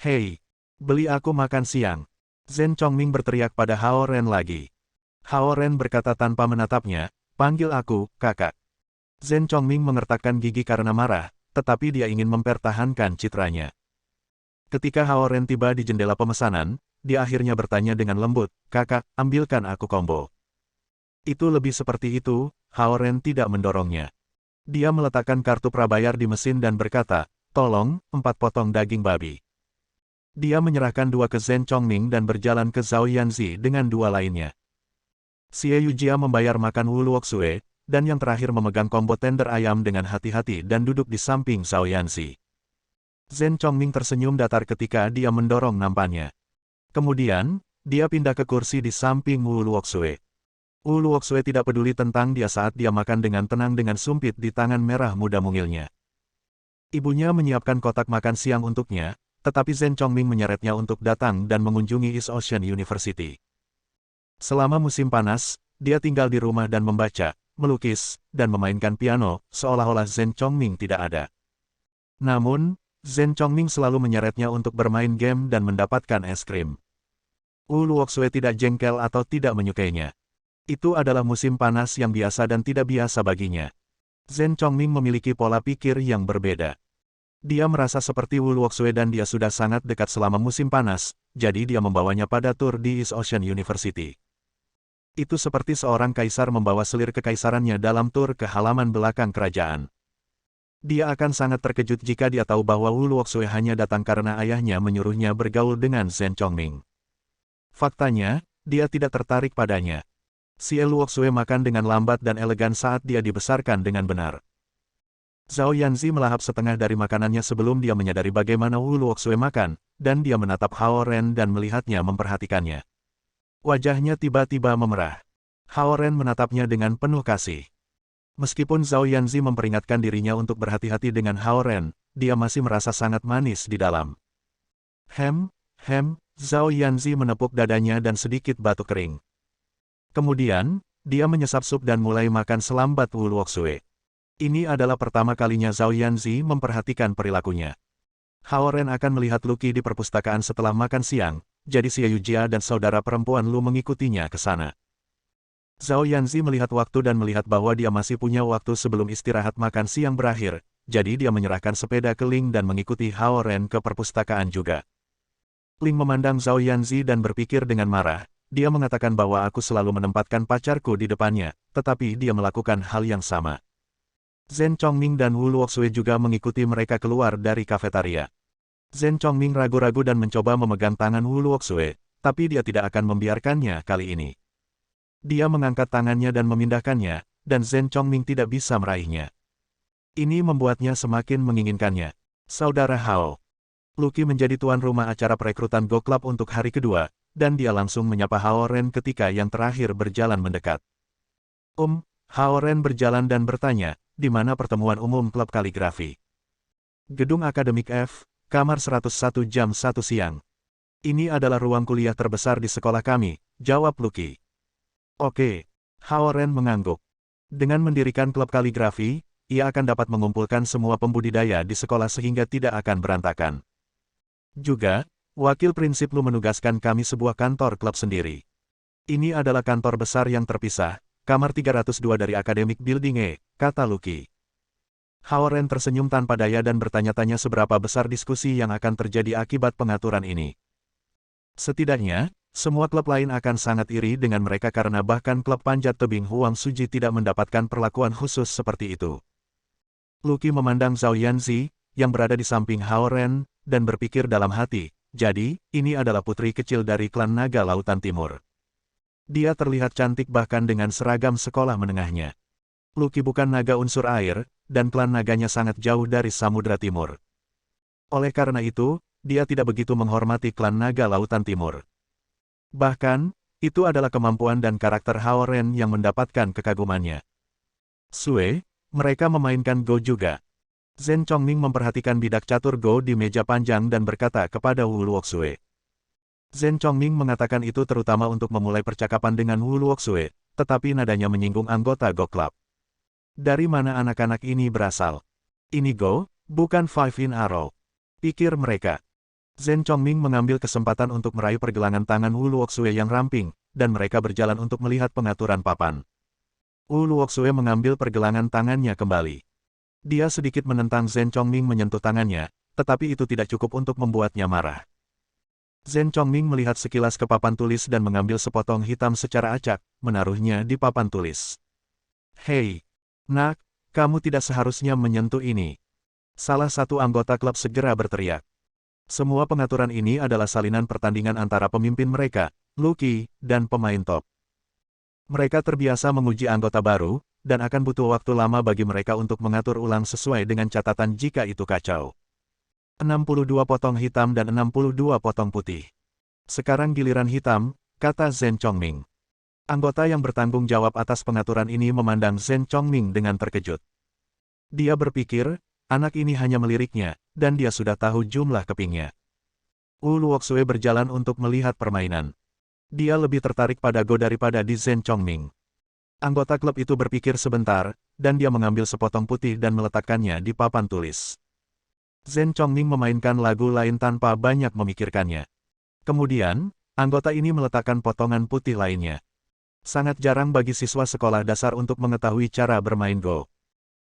Hei, beli aku makan siang. Zhen Chongming berteriak pada Hao Ren lagi. Hao Ren berkata tanpa menatapnya, panggil aku, kakak. Zhen Chongming mengertakkan gigi karena marah, tetapi dia ingin mempertahankan citranya. Ketika Hao Ren tiba di jendela pemesanan, dia akhirnya bertanya dengan lembut, kakak, ambilkan aku combo. Itu lebih seperti itu, Hao Ren tidak mendorongnya. Dia meletakkan kartu prabayar di mesin dan berkata, tolong, 4 potong daging babi. Dia menyerahkan 2 ke Zhen Chongming dan berjalan ke Zhao Yanzi dengan 2 lainnya. Xie Yujia membayar makan Wu Luoxue, dan yang terakhir memegang combo tender ayam dengan hati-hati dan duduk di samping Zhao Yanzi. Zhen Chongming tersenyum datar ketika dia mendorong nampannya. Kemudian, dia pindah ke kursi di samping Wu Luoxue. Wu Luoxue tidak peduli tentang dia saat dia makan dengan tenang dengan sumpit di tangan merah muda mungilnya. Ibunya menyiapkan kotak makan siang untuknya, tetapi Zhen Chongming menyeretnya untuk datang dan mengunjungi East Ocean University. Selama musim panas, dia tinggal di rumah dan membaca, melukis, dan memainkan piano, seolah-olah Zhen Chongming tidak ada. Namun, Zhen Chongming selalu menyeretnya untuk bermain game dan mendapatkan es krim. Wu Luoxue tidak jengkel atau tidak menyukainya. Itu adalah musim panas yang biasa dan tidak biasa baginya. Zhen Chongming memiliki pola pikir yang berbeda. Dia merasa seperti Wu Luoxue dan dia sudah sangat dekat selama musim panas, jadi dia membawanya pada tur di East Ocean University. Itu seperti seorang kaisar membawa selir kekaisarannya dalam tur ke halaman belakang kerajaan. Dia akan sangat terkejut jika dia tahu bahwa Wu Luoxue hanya datang karena ayahnya menyuruhnya bergaul dengan Zhen Chongming. Faktanya, dia tidak tertarik padanya. Xie Luoxue makan dengan lambat dan elegan saat dia dibesarkan dengan benar. Zhao Yanzi melahap setengah dari makanannya sebelum dia menyadari bagaimana Wu Luoxue makan, dan dia menatap Hao Ren dan melihatnya memperhatikannya. Wajahnya tiba-tiba memerah. Hao Ren menatapnya dengan penuh kasih. Meskipun Zhao Yanzi memperingatkan dirinya untuk berhati-hati dengan Hao Ren, dia masih merasa sangat manis di dalam. Zhao Yanzi menepuk dadanya dan sedikit batuk kering. Kemudian, dia menyesap sup dan mulai makan selambat Wu Luoxue. Ini adalah pertama kalinya Zhao Yanzi memperhatikan perilakunya. Hao Ren akan melihat Lucky di perpustakaan setelah makan siang, jadi Xie Yujia dan saudara perempuan Lu mengikutinya ke sana. Zhao Yanzi melihat waktu dan melihat bahwa dia masih punya waktu sebelum istirahat makan siang berakhir, jadi dia menyerahkan sepeda ke Ling dan mengikuti Hao Ren ke perpustakaan juga. Ling memandang Zhao Yanzi dan berpikir dengan marah. Dia mengatakan bahwa aku selalu menempatkan pacarku di depannya, tetapi dia melakukan hal yang sama. Zhen Chongming dan Wu Luoxue juga mengikuti mereka keluar dari kafetaria. Zhen Chongming ragu-ragu dan mencoba memegang tangan Wu Luoxue, tapi dia tidak akan membiarkannya kali ini. Dia mengangkat tangannya dan memindahkannya, dan Zhen Chongming tidak bisa meraihnya. Ini membuatnya semakin menginginkannya. Saudara Hao. Lucky menjadi tuan rumah acara perekrutan Go Club untuk hari kedua, dan dia langsung menyapa Hao Ren ketika yang terakhir berjalan mendekat. Hao Ren berjalan dan bertanya, di mana pertemuan umum klub kaligrafi? Gedung Akademik F, kamar 101 jam 1 siang. Ini adalah ruang kuliah terbesar di sekolah kami, jawab Lucky. Oke. Hao Ren mengangguk. Dengan mendirikan klub kaligrafi, ia akan dapat mengumpulkan semua pembudidaya di sekolah sehingga tidak akan berantakan. Juga, wakil prinsip Lu menugaskan kami sebuah kantor klub sendiri. Ini adalah kantor besar yang terpisah, kamar 302 dari Academic Building E, kata Lucky. Hao Ren tersenyum tanpa daya dan bertanya-tanya seberapa besar diskusi yang akan terjadi akibat pengaturan ini. Setidaknya, semua klub lain akan sangat iri dengan mereka karena bahkan klub panjat tebing Huang Suji tidak mendapatkan perlakuan khusus seperti itu. Lucky memandang Zhao Yanzi, yang berada di samping Hao Ren, dan berpikir dalam hati, jadi, ini adalah putri kecil dari klan Naga Lautan Timur. Dia terlihat cantik bahkan dengan seragam sekolah menengahnya. Lucky bukan naga unsur air, dan klan naganya sangat jauh dari Samudra Timur. Oleh karena itu, dia tidak begitu menghormati klan Naga Lautan Timur. Bahkan, itu adalah kemampuan dan karakter Hao Ren yang mendapatkan kekagumannya. Sue, mereka memainkan Go juga. Zhen Chongming memperhatikan bidak catur Go di meja panjang dan berkata kepada Wu Luoxue. Zhen Chongming mengatakan itu terutama untuk memulai percakapan dengan Wu Luoxue, tetapi nadanya menyinggung anggota Go Club. Dari mana anak-anak ini berasal? Ini Go, bukan Five in a Row, pikir mereka. Zhen Chongming mengambil kesempatan untuk meraih pergelangan tangan Wu Luoxue yang ramping, dan mereka berjalan untuk melihat pengaturan papan. Wu Luoxue mengambil pergelangan tangannya kembali. Dia sedikit menentang Zhen Chongming menyentuh tangannya, tetapi itu tidak cukup untuk membuatnya marah. Zhen Chongming melihat sekilas ke papan tulis dan mengambil sepotong hitam secara acak, menaruhnya di papan tulis. Hei, nak, kamu tidak seharusnya menyentuh ini. Salah satu anggota klub segera berteriak. Semua pengaturan ini adalah salinan pertandingan antara pemimpin mereka, Lucky, dan pemain top. Mereka terbiasa menguji anggota baru, dan akan butuh waktu lama bagi mereka untuk mengatur ulang sesuai dengan catatan jika itu kacau. 62 potong hitam dan 62 potong putih. Sekarang giliran hitam, kata Zhen Chongming. Anggota yang bertanggung jawab atas pengaturan ini memandang Zhen Chongming dengan terkejut. Dia berpikir, anak ini hanya meliriknya, dan dia sudah tahu jumlah kepingnya. Wu Luoxue berjalan untuk melihat permainan. Dia lebih tertarik pada Go daripada di Zhen Chongming. Anggota klub itu berpikir sebentar, dan dia mengambil sepotong putih dan meletakkannya di papan tulis. Zhen Chongming memainkan lagu lain tanpa banyak memikirkannya. Kemudian, anggota ini meletakkan potongan putih lainnya. Sangat jarang bagi siswa sekolah dasar untuk mengetahui cara bermain Go.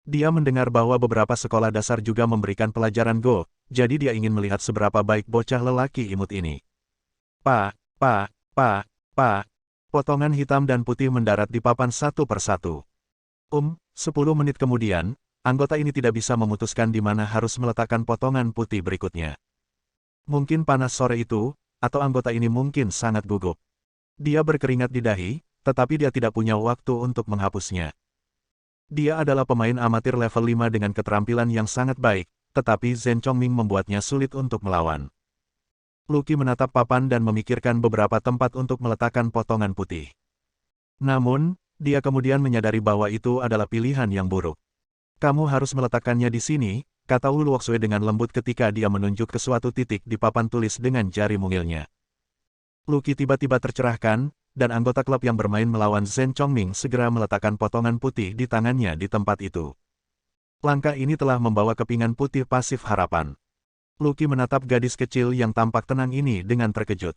Dia mendengar bahwa beberapa sekolah dasar juga memberikan pelajaran Go, jadi dia ingin melihat seberapa baik bocah lelaki imut ini. Pa. Potongan hitam dan putih mendarat di papan satu persatu. 10 menit kemudian, anggota ini tidak bisa memutuskan di mana harus meletakkan potongan putih berikutnya. Mungkin panas sore itu, atau anggota ini mungkin sangat gugup. Dia berkeringat di dahi, tetapi dia tidak punya waktu untuk menghapusnya. Dia adalah pemain amatir level 5 dengan keterampilan yang sangat baik, tetapi Zhen Chongming membuatnya sulit untuk melawan. Lucky menatap papan dan memikirkan beberapa tempat untuk meletakkan potongan putih. Namun, dia kemudian menyadari bahwa itu adalah pilihan yang buruk. Kamu harus meletakkannya di sini, kata Wu Luoxue dengan lembut ketika dia menunjuk ke suatu titik di papan tulis dengan jari mungilnya. Lucky tiba-tiba tercerahkan, dan anggota klub yang bermain melawan Zhen Chongming segera meletakkan potongan putih di tangannya di tempat itu. Langkah ini telah membawa kepingan putih pasif harapan. Lucky menatap gadis kecil yang tampak tenang ini dengan terkejut.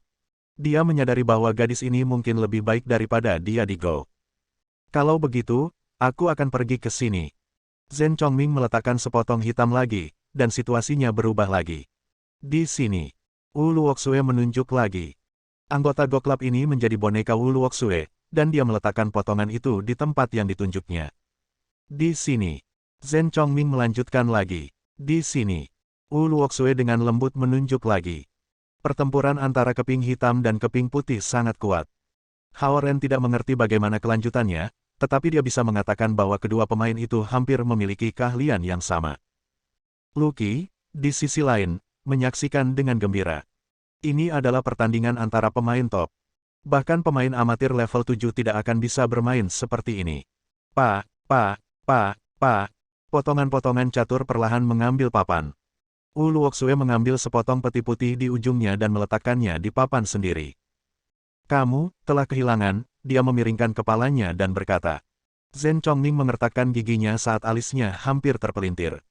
Dia menyadari bahwa gadis ini mungkin lebih baik daripada dia di Go. Kalau begitu, aku akan pergi ke sini. Zhen Chongming meletakkan sepotong hitam lagi, dan situasinya berubah lagi. Di sini, Wu Luoxue menunjuk lagi. Anggota Go Club ini menjadi boneka Wu Luoxue, dan dia meletakkan potongan itu di tempat yang ditunjuknya. Di sini, Zhen Chongming melanjutkan lagi. Di sini, Wu Luoxue dengan lembut menunjuk lagi. Pertempuran antara keping hitam dan keping putih sangat kuat. Hao Ren tidak mengerti bagaimana kelanjutannya, tetapi dia bisa mengatakan bahwa kedua pemain itu hampir memiliki keahlian yang sama. Lucky, di sisi lain, menyaksikan dengan gembira. Ini adalah pertandingan antara pemain top. Bahkan pemain amatir level 7 tidak akan bisa bermain seperti ini. Potongan-potongan catur perlahan mengambil papan. Wu Luoxue mengambil sepotong peti putih di ujungnya dan meletakkannya di papan sendiri. Kamu telah kehilangan, dia memiringkan kepalanya dan berkata. Zhen Chongming mengertakkan giginya saat alisnya hampir terpelintir.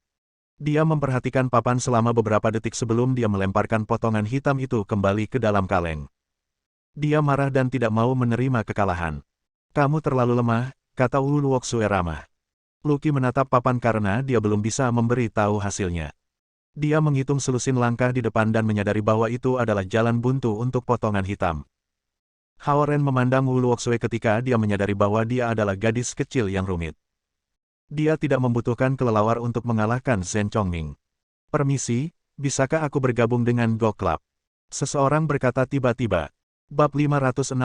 Dia memperhatikan papan selama beberapa detik sebelum dia melemparkan potongan hitam itu kembali ke dalam kaleng. Dia marah dan tidak mau menerima kekalahan. Kamu terlalu lemah, kata Wu Luoxue ramah. Lucky menatap papan karena dia belum bisa memberi tahu hasilnya. Dia menghitung selusin langkah di depan dan menyadari bahwa itu adalah jalan buntu untuk potongan hitam. Hao Ren memandang Wu Luoxue ketika dia menyadari bahwa dia adalah gadis kecil yang rumit. Dia tidak membutuhkan kelelawar untuk mengalahkan Zhen Chongming. Permisi, bisakah aku bergabung dengan Go Club? Seseorang berkata tiba-tiba. Bab 564.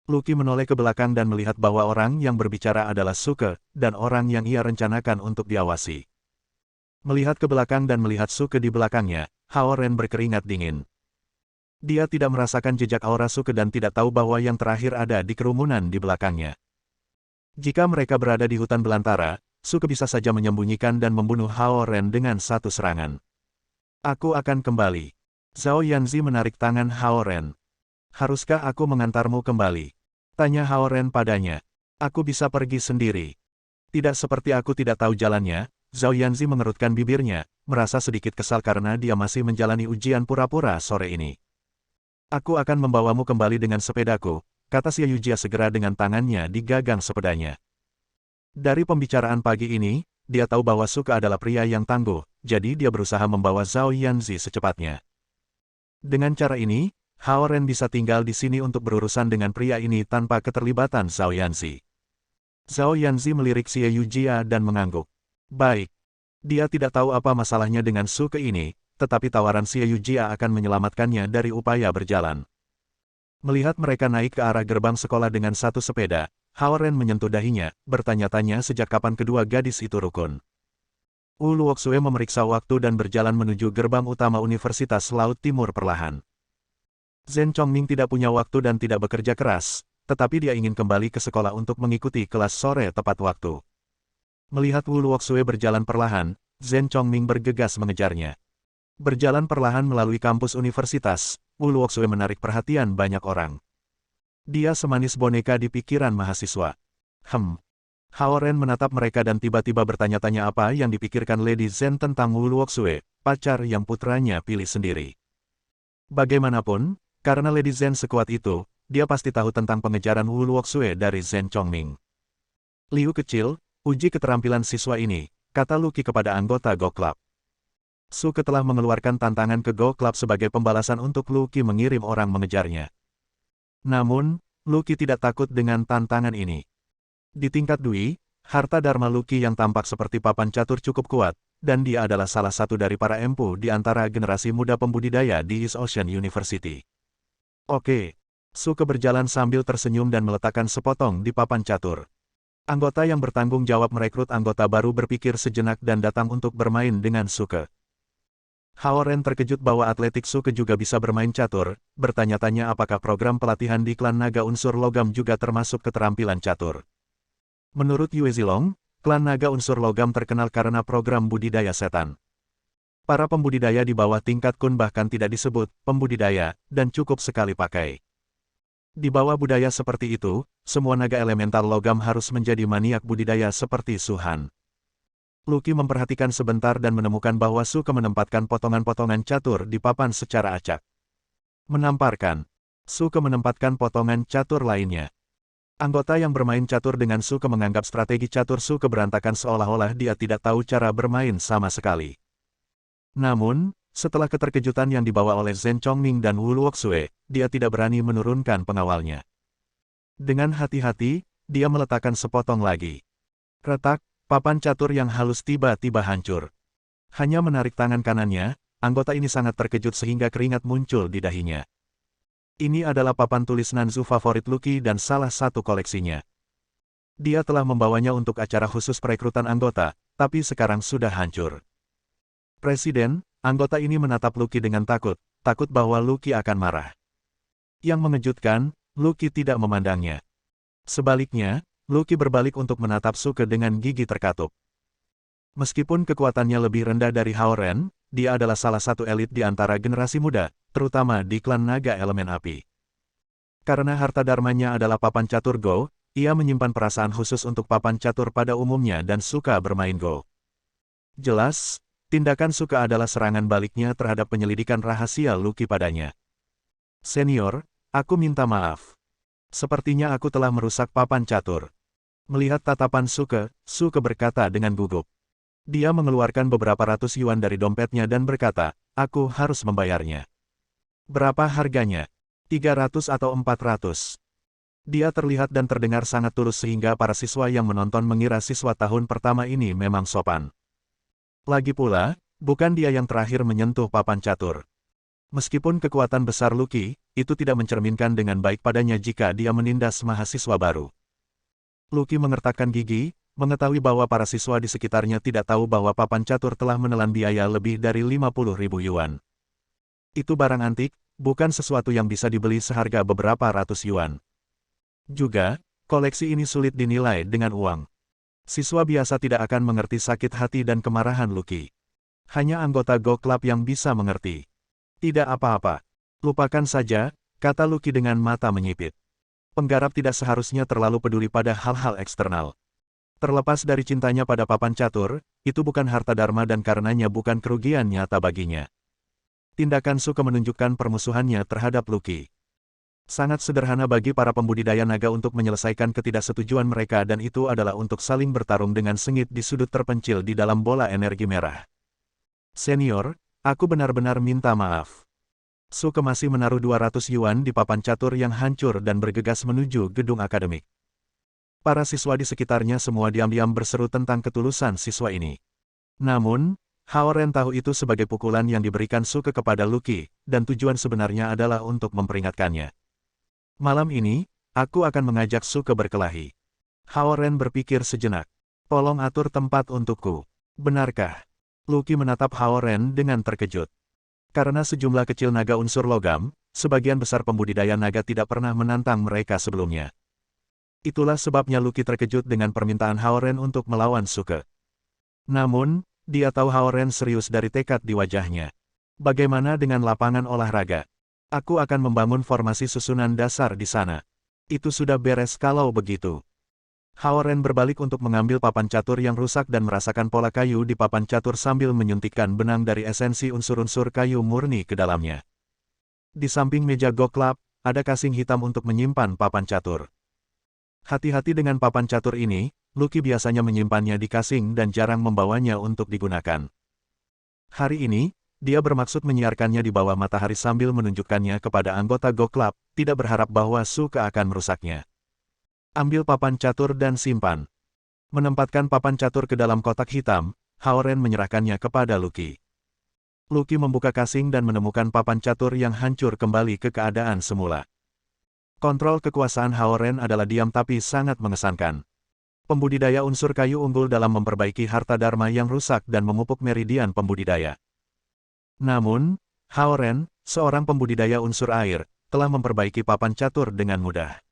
Lucky menoleh ke belakang dan melihat bahwa orang yang berbicara adalah Suke, dan orang yang ia rencanakan untuk diawasi. Melihat ke belakang dan melihat Suke di belakangnya, Hao Ren berkeringat dingin. Dia tidak merasakan jejak aura Suke dan tidak tahu bahwa yang terakhir ada di kerumunan di belakangnya. Jika mereka berada di hutan belantara, Suke bisa saja menyembunyikan dan membunuh Hao Ren dengan satu serangan. Aku akan kembali. Zhao Yanzi menarik tangan Hao Ren. Haruskah aku mengantarmu kembali? Tanya Hao Ren padanya. Aku bisa pergi sendiri. Tidak seperti aku tidak tahu jalannya, Zhao Yanzi mengerutkan bibirnya, merasa sedikit kesal karena dia masih menjalani ujian pura-pura sore ini. Aku akan membawamu kembali dengan sepedaku, kata Xie Yujia segera dengan tangannya di gagang sepedanya. Dari pembicaraan pagi ini, dia tahu bahwa Suke adalah pria yang tangguh, jadi dia berusaha membawa Zhao Yanzi secepatnya. Dengan cara ini, Hao Ren bisa tinggal di sini untuk berurusan dengan pria ini tanpa keterlibatan Zhao Yanzi. Zhao Yanzi melirik Xie Yujia dan mengangguk. Baik. Dia tidak tahu apa masalahnya dengan Suke ini, tetapi tawaran Xie Yujia akan menyelamatkannya dari upaya berjalan. Melihat mereka naik ke arah gerbang sekolah dengan satu sepeda, Hao Ren menyentuh dahinya, bertanya-tanya sejak kapan kedua gadis itu rukun. Wu Luoxue memeriksa waktu dan berjalan menuju gerbang utama Universitas Laut Timur perlahan. Zhen Chongming tidak punya waktu dan tidak bekerja keras, tetapi dia ingin kembali ke sekolah untuk mengikuti kelas sore tepat waktu. Melihat Wu Luoxue berjalan perlahan, Zhen Chongming bergegas mengejarnya. Berjalan perlahan melalui kampus universitas, Wu Luoxue menarik perhatian banyak orang. Dia semanis boneka di pikiran mahasiswa. Hao Ren menatap mereka dan tiba-tiba bertanya-tanya apa yang dipikirkan Lady Zhen tentang Wu Luoxue, pacar yang putranya pilih sendiri. Bagaimanapun, karena Lady Zhen sekuat itu, dia pasti tahu tentang pengejaran Wu Luoxue dari Zhen Chongming. Liu kecil, uji keterampilan siswa ini, kata Luqi kepada anggota Go Club. Suke telah mengeluarkan tantangan ke Go Club sebagai pembalasan untuk Luqi mengirim orang mengejarnya. Namun, Luqi tidak takut dengan tantangan ini. Di tingkat Dui, harta dharma Luqi yang tampak seperti papan catur cukup kuat, dan dia adalah salah satu dari para empu di antara generasi muda pembudidaya di East Ocean University. Oke. Suke berjalan sambil tersenyum dan meletakkan sepotong di papan catur. Anggota yang bertanggung jawab merekrut anggota baru berpikir sejenak dan datang untuk bermain dengan Suke. Hao Ren terkejut bahwa atletik Suke juga bisa bermain catur, bertanya-tanya apakah program pelatihan di klan naga unsur logam juga termasuk keterampilan catur. Menurut Yue Zilong, klan naga unsur logam terkenal karena program budidaya setan. Para pembudidaya di bawah tingkat kun bahkan tidak disebut pembudidaya, dan cukup sekali pakai. Di bawah budaya seperti itu, semua naga elemental logam harus menjadi maniak budidaya seperti Suhan. Luqi memperhatikan sebentar dan menemukan bahwa Suke menempatkan potongan-potongan catur di papan secara acak. Menamparkan. Suke menempatkan potongan catur lainnya. Anggota yang bermain catur dengan Suke menganggap strategi catur Suke berantakan seolah-olah dia tidak tahu cara bermain sama sekali. Namun, setelah keterkejutan yang dibawa oleh Zhen Chongming dan Wu Luoxue, dia tidak berani menurunkan pengawalnya. Dengan hati-hati, dia meletakkan sepotong lagi. Retak, papan catur yang halus tiba-tiba hancur. Hanya menarik tangan kanannya, anggota ini sangat terkejut sehingga keringat muncul di dahinya. Ini adalah papan tulis Nanzu favorit Luqi dan salah satu koleksinya. Dia telah membawanya untuk acara khusus perekrutan anggota, tapi sekarang sudah hancur. Presiden, anggota ini menatap Luqi dengan takut bahwa Luqi akan marah. Yang mengejutkan, Luqi tidak memandangnya. Sebaliknya, Luqi berbalik untuk menatap Suke dengan gigi terkatup. Meskipun kekuatannya lebih rendah dari Hao Ren, dia adalah salah satu elit di antara generasi muda, terutama di klan naga elemen api. Karena harta dharmanya adalah papan catur Go, ia menyimpan perasaan khusus untuk papan catur pada umumnya dan suka bermain Go. Jelas, tindakan Suke adalah serangan baliknya terhadap penyelidikan rahasia Luqi padanya. Senior, aku minta maaf. Sepertinya aku telah merusak papan catur. Melihat tatapan Suke, Suke berkata dengan gugup. Dia mengeluarkan beberapa ratus yuan dari dompetnya dan berkata, aku harus membayarnya. Berapa harganya? 300 atau 400? Dia terlihat dan terdengar sangat tulus sehingga para siswa yang menonton mengira siswa tahun pertama ini memang sopan. Lagi pula, bukan dia yang terakhir menyentuh papan catur. Meskipun kekuatan besar Luqi, itu tidak mencerminkan dengan baik padanya jika dia menindas mahasiswa baru. Luqi mengertakkan gigi, mengetahui bahwa para siswa di sekitarnya tidak tahu bahwa papan catur telah menelan biaya lebih dari 50.000 yuan. Itu barang antik, bukan sesuatu yang bisa dibeli seharga beberapa ratus yuan. Juga, koleksi ini sulit dinilai dengan uang. Siswa biasa tidak akan mengerti sakit hati dan kemarahan Luqi. Hanya anggota Go Club yang bisa mengerti. Tidak apa-apa. Lupakan saja, kata Lucky dengan mata menyipit. Penggarap tidak seharusnya terlalu peduli pada hal-hal eksternal. Terlepas dari cintanya pada papan catur, itu bukan harta dharma dan karenanya bukan kerugian nyata baginya. Tindakan Suke menunjukkan permusuhannya terhadap Lucky. Sangat sederhana bagi para pembudidaya naga untuk menyelesaikan ketidaksetujuan mereka dan itu adalah untuk saling bertarung dengan sengit di sudut terpencil di dalam bola energi merah. Senior, aku benar-benar minta maaf. Suke masih menaruh 200 yuan di papan catur yang hancur dan bergegas menuju gedung akademik. Para siswa di sekitarnya semua diam-diam berseru tentang ketulusan siswa ini. Namun, Hao Ren tahu itu sebagai pukulan yang diberikan Suke kepada Lucky, dan tujuan sebenarnya adalah untuk memperingatkannya. Malam ini, aku akan mengajak Suke berkelahi. Hao Ren berpikir sejenak. Tolong atur tempat untukku. Benarkah? Lucky menatap Hao Ren dengan terkejut. Karena sejumlah kecil naga unsur logam, sebagian besar pembudidaya naga tidak pernah menantang mereka sebelumnya. Itulah sebabnya Lucky terkejut dengan permintaan Hao Ren untuk melawan Suke. Namun, dia tahu Hao Ren serius dari tekad di wajahnya. Bagaimana dengan lapangan olahraga? Aku akan membangun formasi susunan dasar di sana. Itu sudah beres kalau begitu. Hao Ren berbalik untuk mengambil papan catur yang rusak dan merasakan pola kayu di papan catur sambil menyuntikkan benang dari esensi unsur-unsur kayu murni ke dalamnya. Di samping meja Go Club, ada kasing hitam untuk menyimpan papan catur. Hati-hati dengan papan catur ini, Lucky biasanya menyimpannya di kasing dan jarang membawanya untuk digunakan. Hari ini, dia bermaksud menyiarkannya di bawah matahari sambil menunjukkannya kepada anggota Go Club, tidak berharap bahwa Suke akan merusaknya. Ambil papan catur dan simpan. Menempatkan papan catur ke dalam kotak hitam, Hao Ren menyerahkannya kepada Lucky. Lucky membuka kasing dan menemukan papan catur yang hancur kembali ke keadaan semula. Kontrol kekuasaan Hao Ren adalah diam tapi sangat mengesankan. Pembudidaya unsur kayu unggul dalam memperbaiki harta dharma yang rusak dan memupuk meridian pembudidaya. Namun, Hao Ren, seorang pembudidaya unsur air, telah memperbaiki papan catur dengan mudah.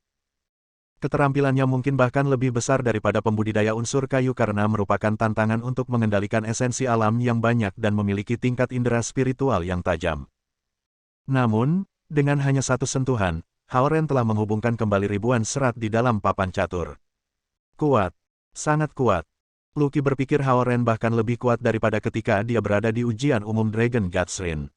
Keterampilannya mungkin bahkan lebih besar daripada pembudidaya unsur kayu karena merupakan tantangan untuk mengendalikan esensi alam yang banyak dan memiliki tingkat indera spiritual yang tajam. Namun, dengan hanya satu sentuhan, Hao Ren telah menghubungkan kembali ribuan serat di dalam papan catur. Kuat. Sangat kuat. Lucky berpikir Hao Ren bahkan lebih kuat daripada ketika dia berada di ujian umum Dragon God's Rin.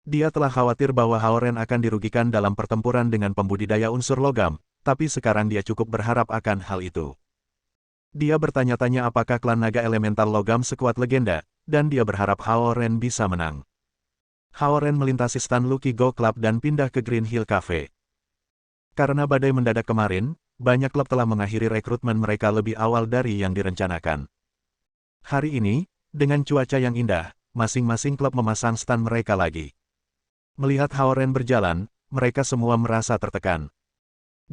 Dia telah khawatir bahwa Hao Ren akan dirugikan dalam pertempuran dengan pembudidaya unsur logam, tapi sekarang dia cukup berharap akan hal itu. Dia bertanya-tanya apakah klan naga elemental logam sekuat legenda, dan dia berharap Hao Ren bisa menang. Hao Ren melintasi stan Lucky Go Club dan pindah ke Green Hill Cafe. Karena badai mendadak kemarin, banyak klub telah mengakhiri rekrutmen mereka lebih awal dari yang direncanakan. Hari ini, dengan cuaca yang indah, masing-masing klub memasang stan mereka lagi. Melihat Hao Ren berjalan, mereka semua merasa tertekan.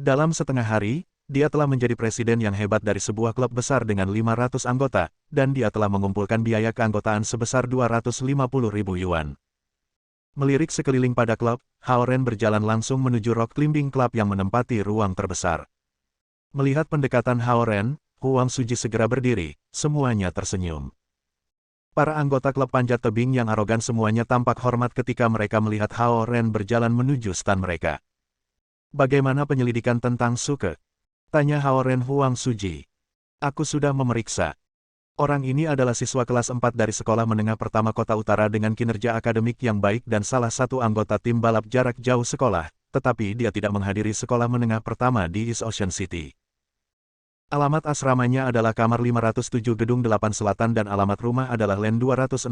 Dalam setengah hari, dia telah menjadi presiden yang hebat dari sebuah klub besar dengan 500 anggota, dan dia telah mengumpulkan biaya keanggotaan sebesar 250.000 yuan. Melirik sekeliling pada klub, Hao Ren berjalan langsung menuju Rock Climbing Club yang menempati ruang terbesar. Melihat pendekatan Hao Ren, Huang Suji segera berdiri, semuanya tersenyum. Para anggota klub panjat tebing yang arogan semuanya tampak hormat ketika mereka melihat Hao Ren berjalan menuju stan mereka. Bagaimana penyelidikan tentang Suke? Tanya Hao Ren Huang Suji. Aku sudah memeriksa. Orang ini adalah siswa kelas 4 dari sekolah menengah pertama kota utara dengan kinerja akademik yang baik dan salah satu anggota tim balap jarak jauh sekolah, tetapi dia tidak menghadiri sekolah menengah pertama di East Ocean City. Alamat asramanya adalah kamar 507 gedung 8 selatan dan alamat rumah adalah Len 269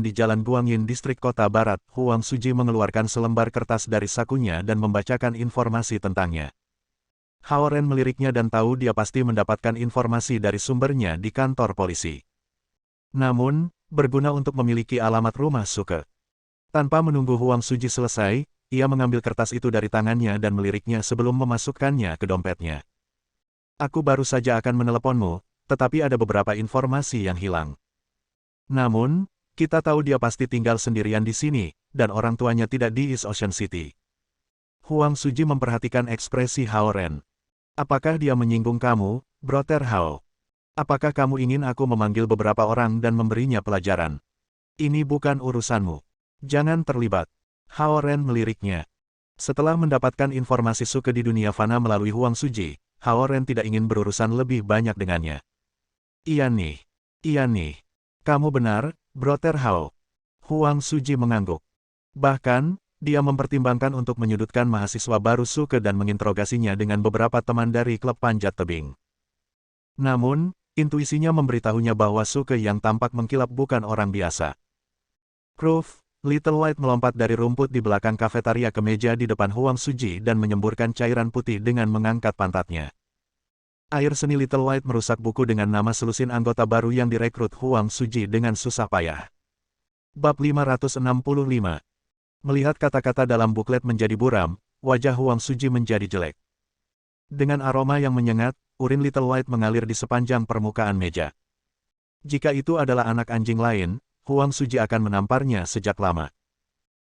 di Jalan Guangyin distrik kota barat. Huang Suji mengeluarkan selembar kertas dari sakunya dan membacakan informasi tentangnya. Hao Ren meliriknya dan tahu dia pasti mendapatkan informasi dari sumbernya di kantor polisi. Namun, berguna untuk memiliki alamat rumah Suke. Tanpa menunggu Huang Suji selesai, ia mengambil kertas itu dari tangannya dan meliriknya sebelum memasukkannya ke dompetnya. Aku baru saja akan meneleponmu, tetapi ada beberapa informasi yang hilang. Namun, kita tahu dia pasti tinggal sendirian di sini, dan orang tuanya tidak di East Ocean City. Huang Suji memperhatikan ekspresi Hao Ren. Apakah dia menyinggung kamu, Brother Hao? Apakah kamu ingin aku memanggil beberapa orang dan memberinya pelajaran? Ini bukan urusanmu. Jangan terlibat. Hao Ren meliriknya. Setelah mendapatkan informasi Suke di dunia fana melalui Huang Suji, Hao Ren tidak ingin berurusan lebih banyak dengannya. Iya nih. Kamu benar, Brother Hao. Huang Suji mengangguk. Bahkan, dia mempertimbangkan untuk menyudutkan mahasiswa baru Suke dan menginterogasinya dengan beberapa teman dari klub panjat tebing. Namun, intuisinya memberitahunya bahwa Suke yang tampak mengkilap bukan orang biasa. Proof, Little White melompat dari rumput di belakang kafetaria ke meja di depan Huang Suji dan menyemburkan cairan putih dengan mengangkat pantatnya. Air seni Little White merusak buku dengan nama selusin anggota baru yang direkrut Huang Suji dengan susah payah. Bab 565. Melihat kata-kata dalam buklet menjadi buram, wajah Huang Suji menjadi jelek. Dengan aroma yang menyengat, urin Little White mengalir di sepanjang permukaan meja. Jika itu adalah anak anjing lain, Huang Suji akan menamparnya sejak lama.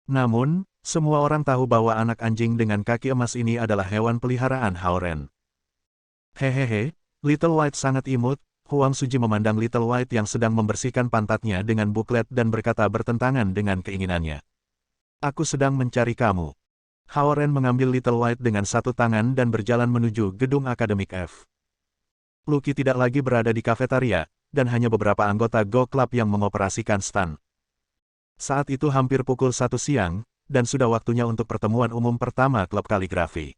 Namun, semua orang tahu bahwa anak anjing dengan kaki emas ini adalah hewan peliharaan Hao Ren. Hehehe, Little White sangat imut. Huang Suji memandang Little White yang sedang membersihkan pantatnya dengan buklet dan berkata bertentangan dengan keinginannya. Aku sedang mencari kamu. Hao Ren mengambil Little White dengan satu tangan dan berjalan menuju gedung Akademik F. Lucky tidak lagi berada di kafetaria, dan hanya beberapa anggota Go Club yang mengoperasikan stand. Saat itu hampir pukul 1 siang, dan sudah waktunya untuk pertemuan umum pertama klub kaligrafi.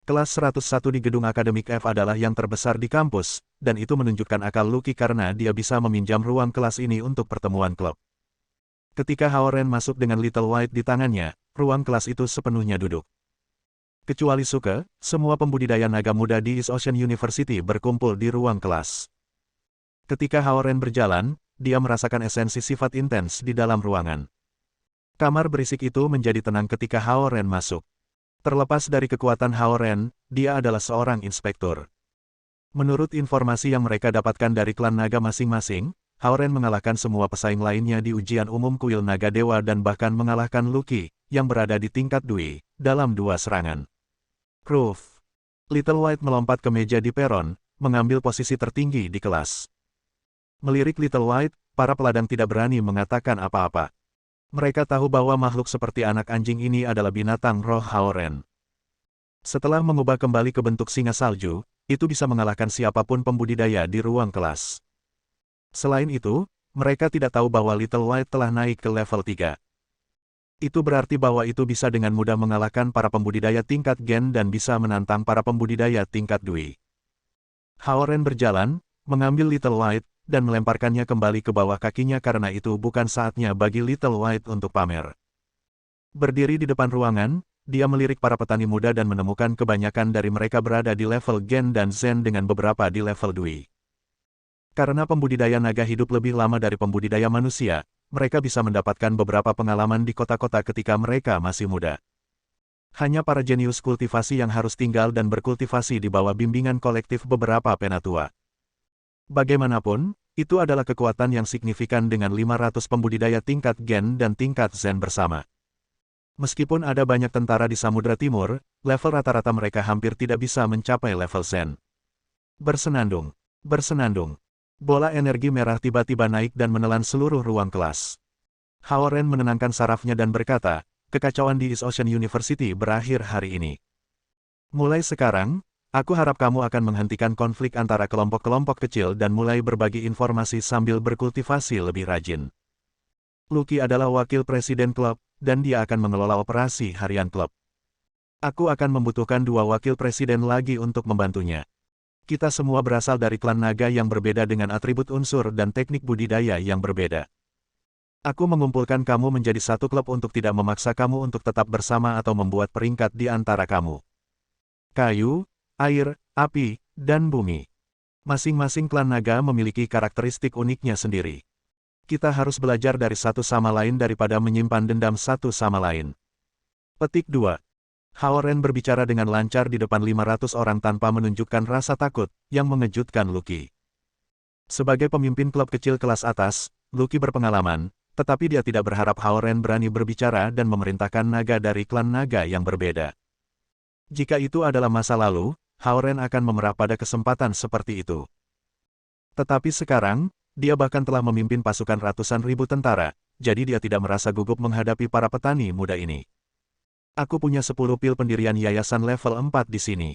Kelas 101 di gedung Akademik F adalah yang terbesar di kampus, dan itu menunjukkan akal Lucky karena dia bisa meminjam ruang kelas ini untuk pertemuan klub. Ketika Hao Ren masuk dengan Little White di tangannya, ruang kelas itu sepenuhnya duduk. Kecuali Suke, semua pembudidaya naga muda di East Ocean University berkumpul di ruang kelas. Ketika Hao Ren berjalan, dia merasakan esensi sifat intens di dalam ruangan. Kamar berisik itu menjadi tenang ketika Hao Ren masuk. Terlepas dari kekuatan Hao Ren, dia adalah seorang inspektur. Menurut informasi yang mereka dapatkan dari klan naga masing-masing, Hao Ren mengalahkan semua pesaing lainnya di ujian umum kuil naga dewa dan bahkan mengalahkan Lucky, yang berada di tingkat Dui, dalam 2 serangan. Proof. Little White melompat ke meja di peron, mengambil posisi tertinggi di kelas. Melirik Little White, para peladang tidak berani mengatakan apa-apa. Mereka tahu bahwa makhluk seperti anak anjing ini adalah binatang roh Hao Ren. Setelah mengubah kembali ke bentuk singa salju, itu bisa mengalahkan siapapun pembudidaya di ruang kelas. Selain itu, mereka tidak tahu bahwa Little White telah naik ke level 3. Itu berarti bahwa itu bisa dengan mudah mengalahkan para pembudidaya tingkat Gen dan bisa menantang para pembudidaya tingkat Dui. Hao Ren berjalan, mengambil Little White, dan melemparkannya kembali ke bawah kakinya karena itu bukan saatnya bagi Little White untuk pamer. Berdiri di depan ruangan, dia melirik para petani muda dan menemukan kebanyakan dari mereka berada di level Gen dan Zen dengan beberapa di level Dui. Karena pembudidaya naga hidup lebih lama dari pembudidaya manusia, mereka bisa mendapatkan beberapa pengalaman di kota-kota ketika mereka masih muda. Hanya para jenius kultivasi yang harus tinggal dan berkultivasi di bawah bimbingan kolektif beberapa penatua. Bagaimanapun, itu adalah kekuatan yang signifikan dengan 500 pembudidaya tingkat Gen dan tingkat Zen bersama. Meskipun ada banyak tentara di Samudra Timur, level rata-rata mereka hampir tidak bisa mencapai level Zen. Bersenandung. Bola energi merah tiba-tiba naik dan menelan seluruh ruang kelas. Hao Ren menenangkan sarafnya dan berkata, kekacauan di East Ocean University berakhir hari ini. Mulai sekarang, aku harap kamu akan menghentikan konflik antara kelompok-kelompok kecil dan mulai berbagi informasi sambil berkultivasi lebih rajin. Lucky adalah wakil presiden klub, dan dia akan mengelola operasi harian klub. Aku akan membutuhkan 2 wakil presiden lagi untuk membantunya. Kita semua berasal dari klan naga yang berbeda dengan atribut unsur dan teknik budidaya yang berbeda. Aku mengumpulkan kamu menjadi satu klub untuk tidak memaksa kamu untuk tetap bersama atau membuat peringkat di antara kamu. Kayu, air, api, dan bumi. Masing-masing klan naga memiliki karakteristik uniknya sendiri. Kita harus belajar dari satu sama lain daripada menyimpan dendam satu sama lain. Petik 2. Hao Ren berbicara dengan lancar di depan 500 orang tanpa menunjukkan rasa takut, yang mengejutkan Lucky. Sebagai pemimpin klub kecil kelas atas, Lucky berpengalaman, tetapi dia tidak berharap Hao Ren berani berbicara dan memerintahkan naga dari klan naga yang berbeda. Jika itu adalah masa lalu, Hao Ren akan memerah pada kesempatan seperti itu. Tetapi sekarang, dia bahkan telah memimpin pasukan ratusan ribu tentara, jadi dia tidak merasa gugup menghadapi para petani muda ini. Aku punya 10 pil pendirian yayasan level 4 di sini.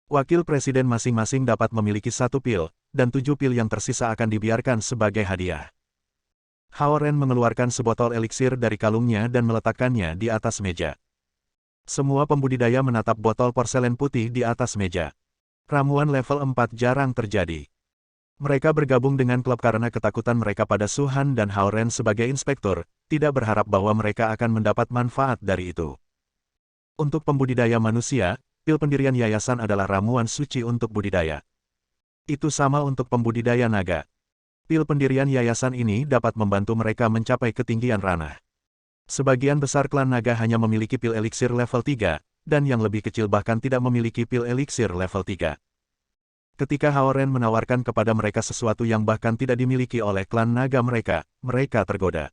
Wakil presiden masing-masing dapat memiliki 1 pil, dan 7 pil yang tersisa akan dibiarkan sebagai hadiah. Hao Ren mengeluarkan sebotol eliksir dari kalungnya dan meletakkannya di atas meja. Semua pembudidaya menatap botol porselen putih di atas meja. Ramuan level 4 jarang terjadi. Mereka bergabung dengan klub karena ketakutan mereka pada Su Han dan Hao Ren sebagai inspektur, tidak berharap bahwa mereka akan mendapat manfaat dari itu. Untuk pembudidaya manusia, pil pendirian yayasan adalah ramuan suci untuk budidaya. Itu sama untuk pembudidaya naga. Pil pendirian yayasan ini dapat membantu mereka mencapai ketinggian ranah. Sebagian besar klan naga hanya memiliki pil eliksir level 3, dan yang lebih kecil bahkan tidak memiliki pil eliksir level 3. Ketika Hao Ren menawarkan kepada mereka sesuatu yang bahkan tidak dimiliki oleh klan naga mereka, mereka tergoda.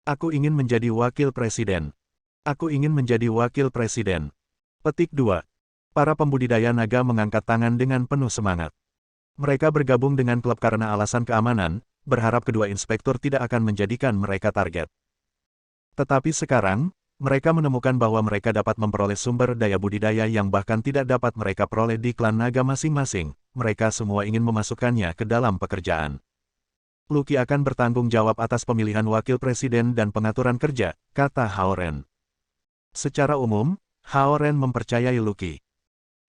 Aku ingin menjadi wakil presiden. Aku ingin menjadi wakil presiden. Petik 2. Para pembudidaya naga mengangkat tangan dengan penuh semangat. Mereka bergabung dengan klub karena alasan keamanan, berharap kedua inspektur tidak akan menjadikan mereka target. Tetapi sekarang, mereka menemukan bahwa mereka dapat memperoleh sumber daya budidaya yang bahkan tidak dapat mereka peroleh di klan naga masing-masing. Mereka semua ingin memasukkannya ke dalam pekerjaan. Lucky akan bertanggung jawab atas pemilihan wakil presiden dan pengaturan kerja, kata Hao Ren. Secara umum, Hao Ren mempercayai Lucky.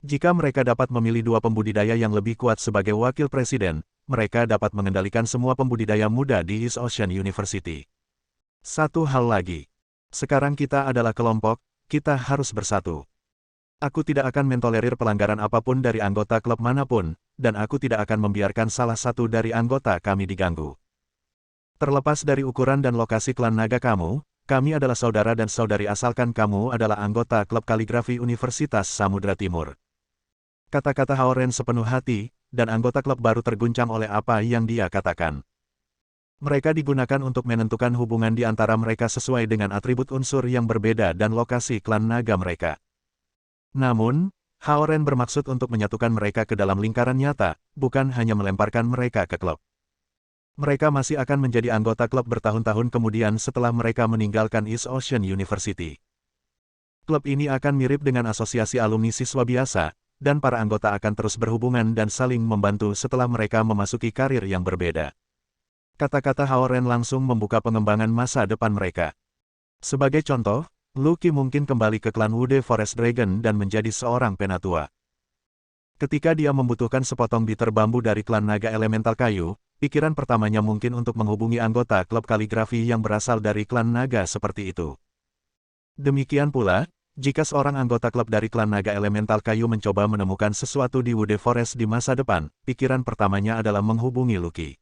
Jika mereka dapat memilih 2 pembudidaya yang lebih kuat sebagai wakil presiden, mereka dapat mengendalikan semua pembudidaya muda di East Ocean University. Satu hal lagi. Sekarang kita adalah kelompok, kita harus bersatu. Aku tidak akan mentolerir pelanggaran apapun dari anggota klub manapun, dan aku tidak akan membiarkan salah satu dari anggota kami diganggu. Terlepas dari ukuran dan lokasi klan naga kamu, kami adalah saudara dan saudari asalkan kamu adalah anggota klub kaligrafi Universitas Samudra Timur. Kata-kata Hao Ren sepenuh hati, dan anggota klub baru terguncang oleh apa yang dia katakan. Mereka digunakan untuk menentukan hubungan di antara mereka sesuai dengan atribut unsur yang berbeda dan lokasi klan naga mereka. Namun, Hao Ren bermaksud untuk menyatukan mereka ke dalam lingkaran nyata, bukan hanya melemparkan mereka ke klub. Mereka masih akan menjadi anggota klub bertahun-tahun kemudian setelah mereka meninggalkan East Ocean University. Klub ini akan mirip dengan asosiasi alumni siswa biasa, dan para anggota akan terus berhubungan dan saling membantu setelah mereka memasuki karir yang berbeda. Kata-kata Hao Ren langsung membuka pengembangan masa depan mereka. Sebagai contoh, Lucky mungkin kembali ke klan Wude Forest Dragon dan menjadi seorang penatua. Ketika dia membutuhkan sepotong biter bambu dari klan naga elemental kayu, pikiran pertamanya mungkin untuk menghubungi anggota klub kaligrafi yang berasal dari klan naga seperti itu. Demikian pula, jika seorang anggota klub dari klan naga elemental kayu mencoba menemukan sesuatu di Wude Forest di masa depan, pikiran pertamanya adalah menghubungi Lucky.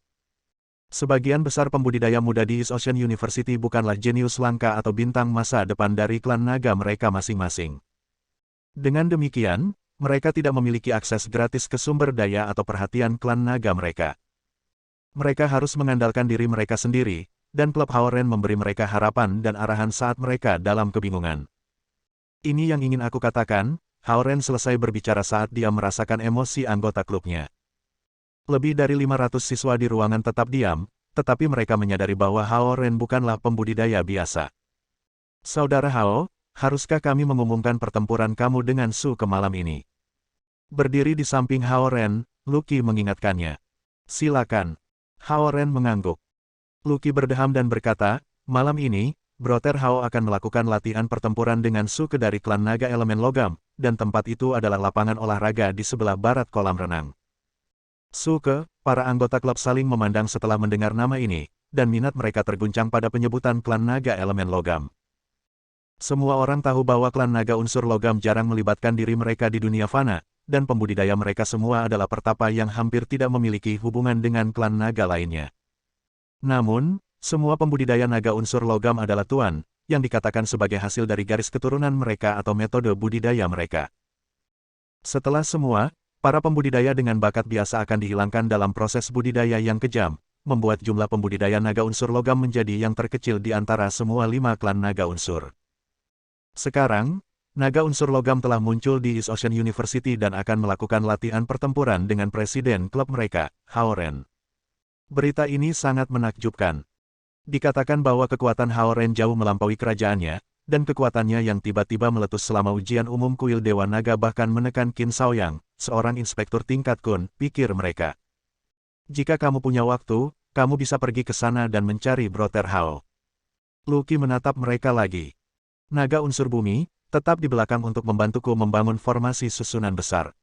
Sebagian besar pembudidaya muda di East Ocean University bukanlah jenius langka atau bintang masa depan dari klan naga mereka masing-masing. Dengan demikian, mereka tidak memiliki akses gratis ke sumber daya atau perhatian klan naga mereka. Mereka harus mengandalkan diri mereka sendiri, dan klub Hao Ren memberi mereka harapan dan arahan saat mereka dalam kebingungan. Ini yang ingin aku katakan, Hao Ren selesai berbicara saat dia merasakan emosi anggota klubnya. Lebih dari 500 siswa di ruangan tetap diam, tetapi mereka menyadari bahwa Hao Ren bukanlah pembudidaya biasa. Saudara Hao, haruskah kami mengumumkan pertempuran kamu dengan Su ke malam ini? Berdiri di samping Hao Ren, Lucky mengingatkannya. Silakan. Hao Ren mengangguk. Lucky berdeham dan berkata, malam ini, Brother Hao akan melakukan latihan pertempuran dengan Suke dari klan naga elemen logam, dan tempat itu adalah lapangan olahraga di sebelah barat kolam renang. Suke, para anggota klub saling memandang setelah mendengar nama ini, dan minat mereka terguncang pada penyebutan klan naga elemen logam. Semua orang tahu bahwa klan naga unsur logam jarang melibatkan diri mereka di dunia fana, dan pembudidaya mereka semua adalah pertapa yang hampir tidak memiliki hubungan dengan klan naga lainnya. Namun, semua pembudidaya naga unsur logam adalah tuan, yang dikatakan sebagai hasil dari garis keturunan mereka atau metode budidaya mereka. Setelah semua, para pembudidaya dengan bakat biasa akan dihilangkan dalam proses budidaya yang kejam, membuat jumlah pembudidaya naga unsur logam menjadi yang terkecil di antara semua 5 klan naga unsur. Sekarang, naga unsur logam telah muncul di East Ocean University dan akan melakukan latihan pertempuran dengan presiden klub mereka, Hao Ren. Berita ini sangat menakjubkan. Dikatakan bahwa kekuatan Hao Ren jauh melampaui kerajaannya, dan kekuatannya yang tiba-tiba meletus selama ujian umum kuil Dewa Naga bahkan menekan Qin Shaoyang, seorang inspektur tingkat kun, pikir mereka. Jika kamu punya waktu, kamu bisa pergi ke sana dan mencari Brother Hao. Lucky menatap mereka lagi. Naga unsur bumi, tetap di belakang untuk membantuku membangun formasi susunan besar.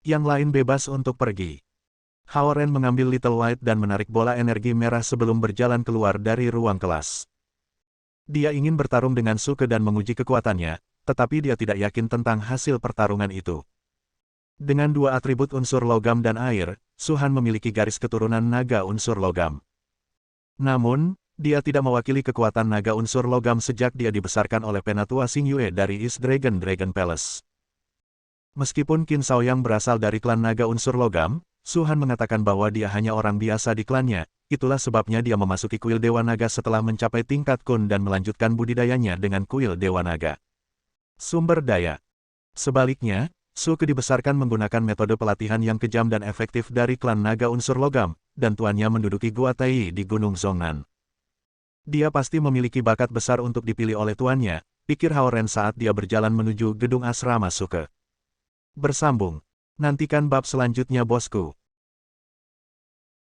Yang lain bebas untuk pergi. Hao Ren mengambil Little White dan menarik bola energi merah sebelum berjalan keluar dari ruang kelas. Dia ingin bertarung dengan Suke dan menguji kekuatannya, tetapi dia tidak yakin tentang hasil pertarungan itu. Dengan dua atribut unsur logam dan air, Su-Han memiliki garis keturunan naga unsur logam. Namun, dia tidak mewakili kekuatan naga unsur logam sejak dia dibesarkan oleh Penatua Xing Yue dari East Dragon Palace. Meskipun Qin Shaoyang berasal dari klan naga unsur logam, Su-Han mengatakan bahwa dia hanya orang biasa di klannya, itulah sebabnya dia memasuki kuil Dewa Naga setelah mencapai tingkat kun dan melanjutkan budidayanya dengan kuil Dewa Naga. Sumber daya. Sebaliknya, Suke dibesarkan menggunakan metode pelatihan yang kejam dan efektif dari klan naga unsur logam, dan tuannya menduduki Gua Tai di Gunung Zhongnan. Dia pasti memiliki bakat besar untuk dipilih oleh tuannya, pikir Hao Ren saat dia berjalan menuju gedung asrama Suke. Bersambung. Nantikan bab selanjutnya bosku.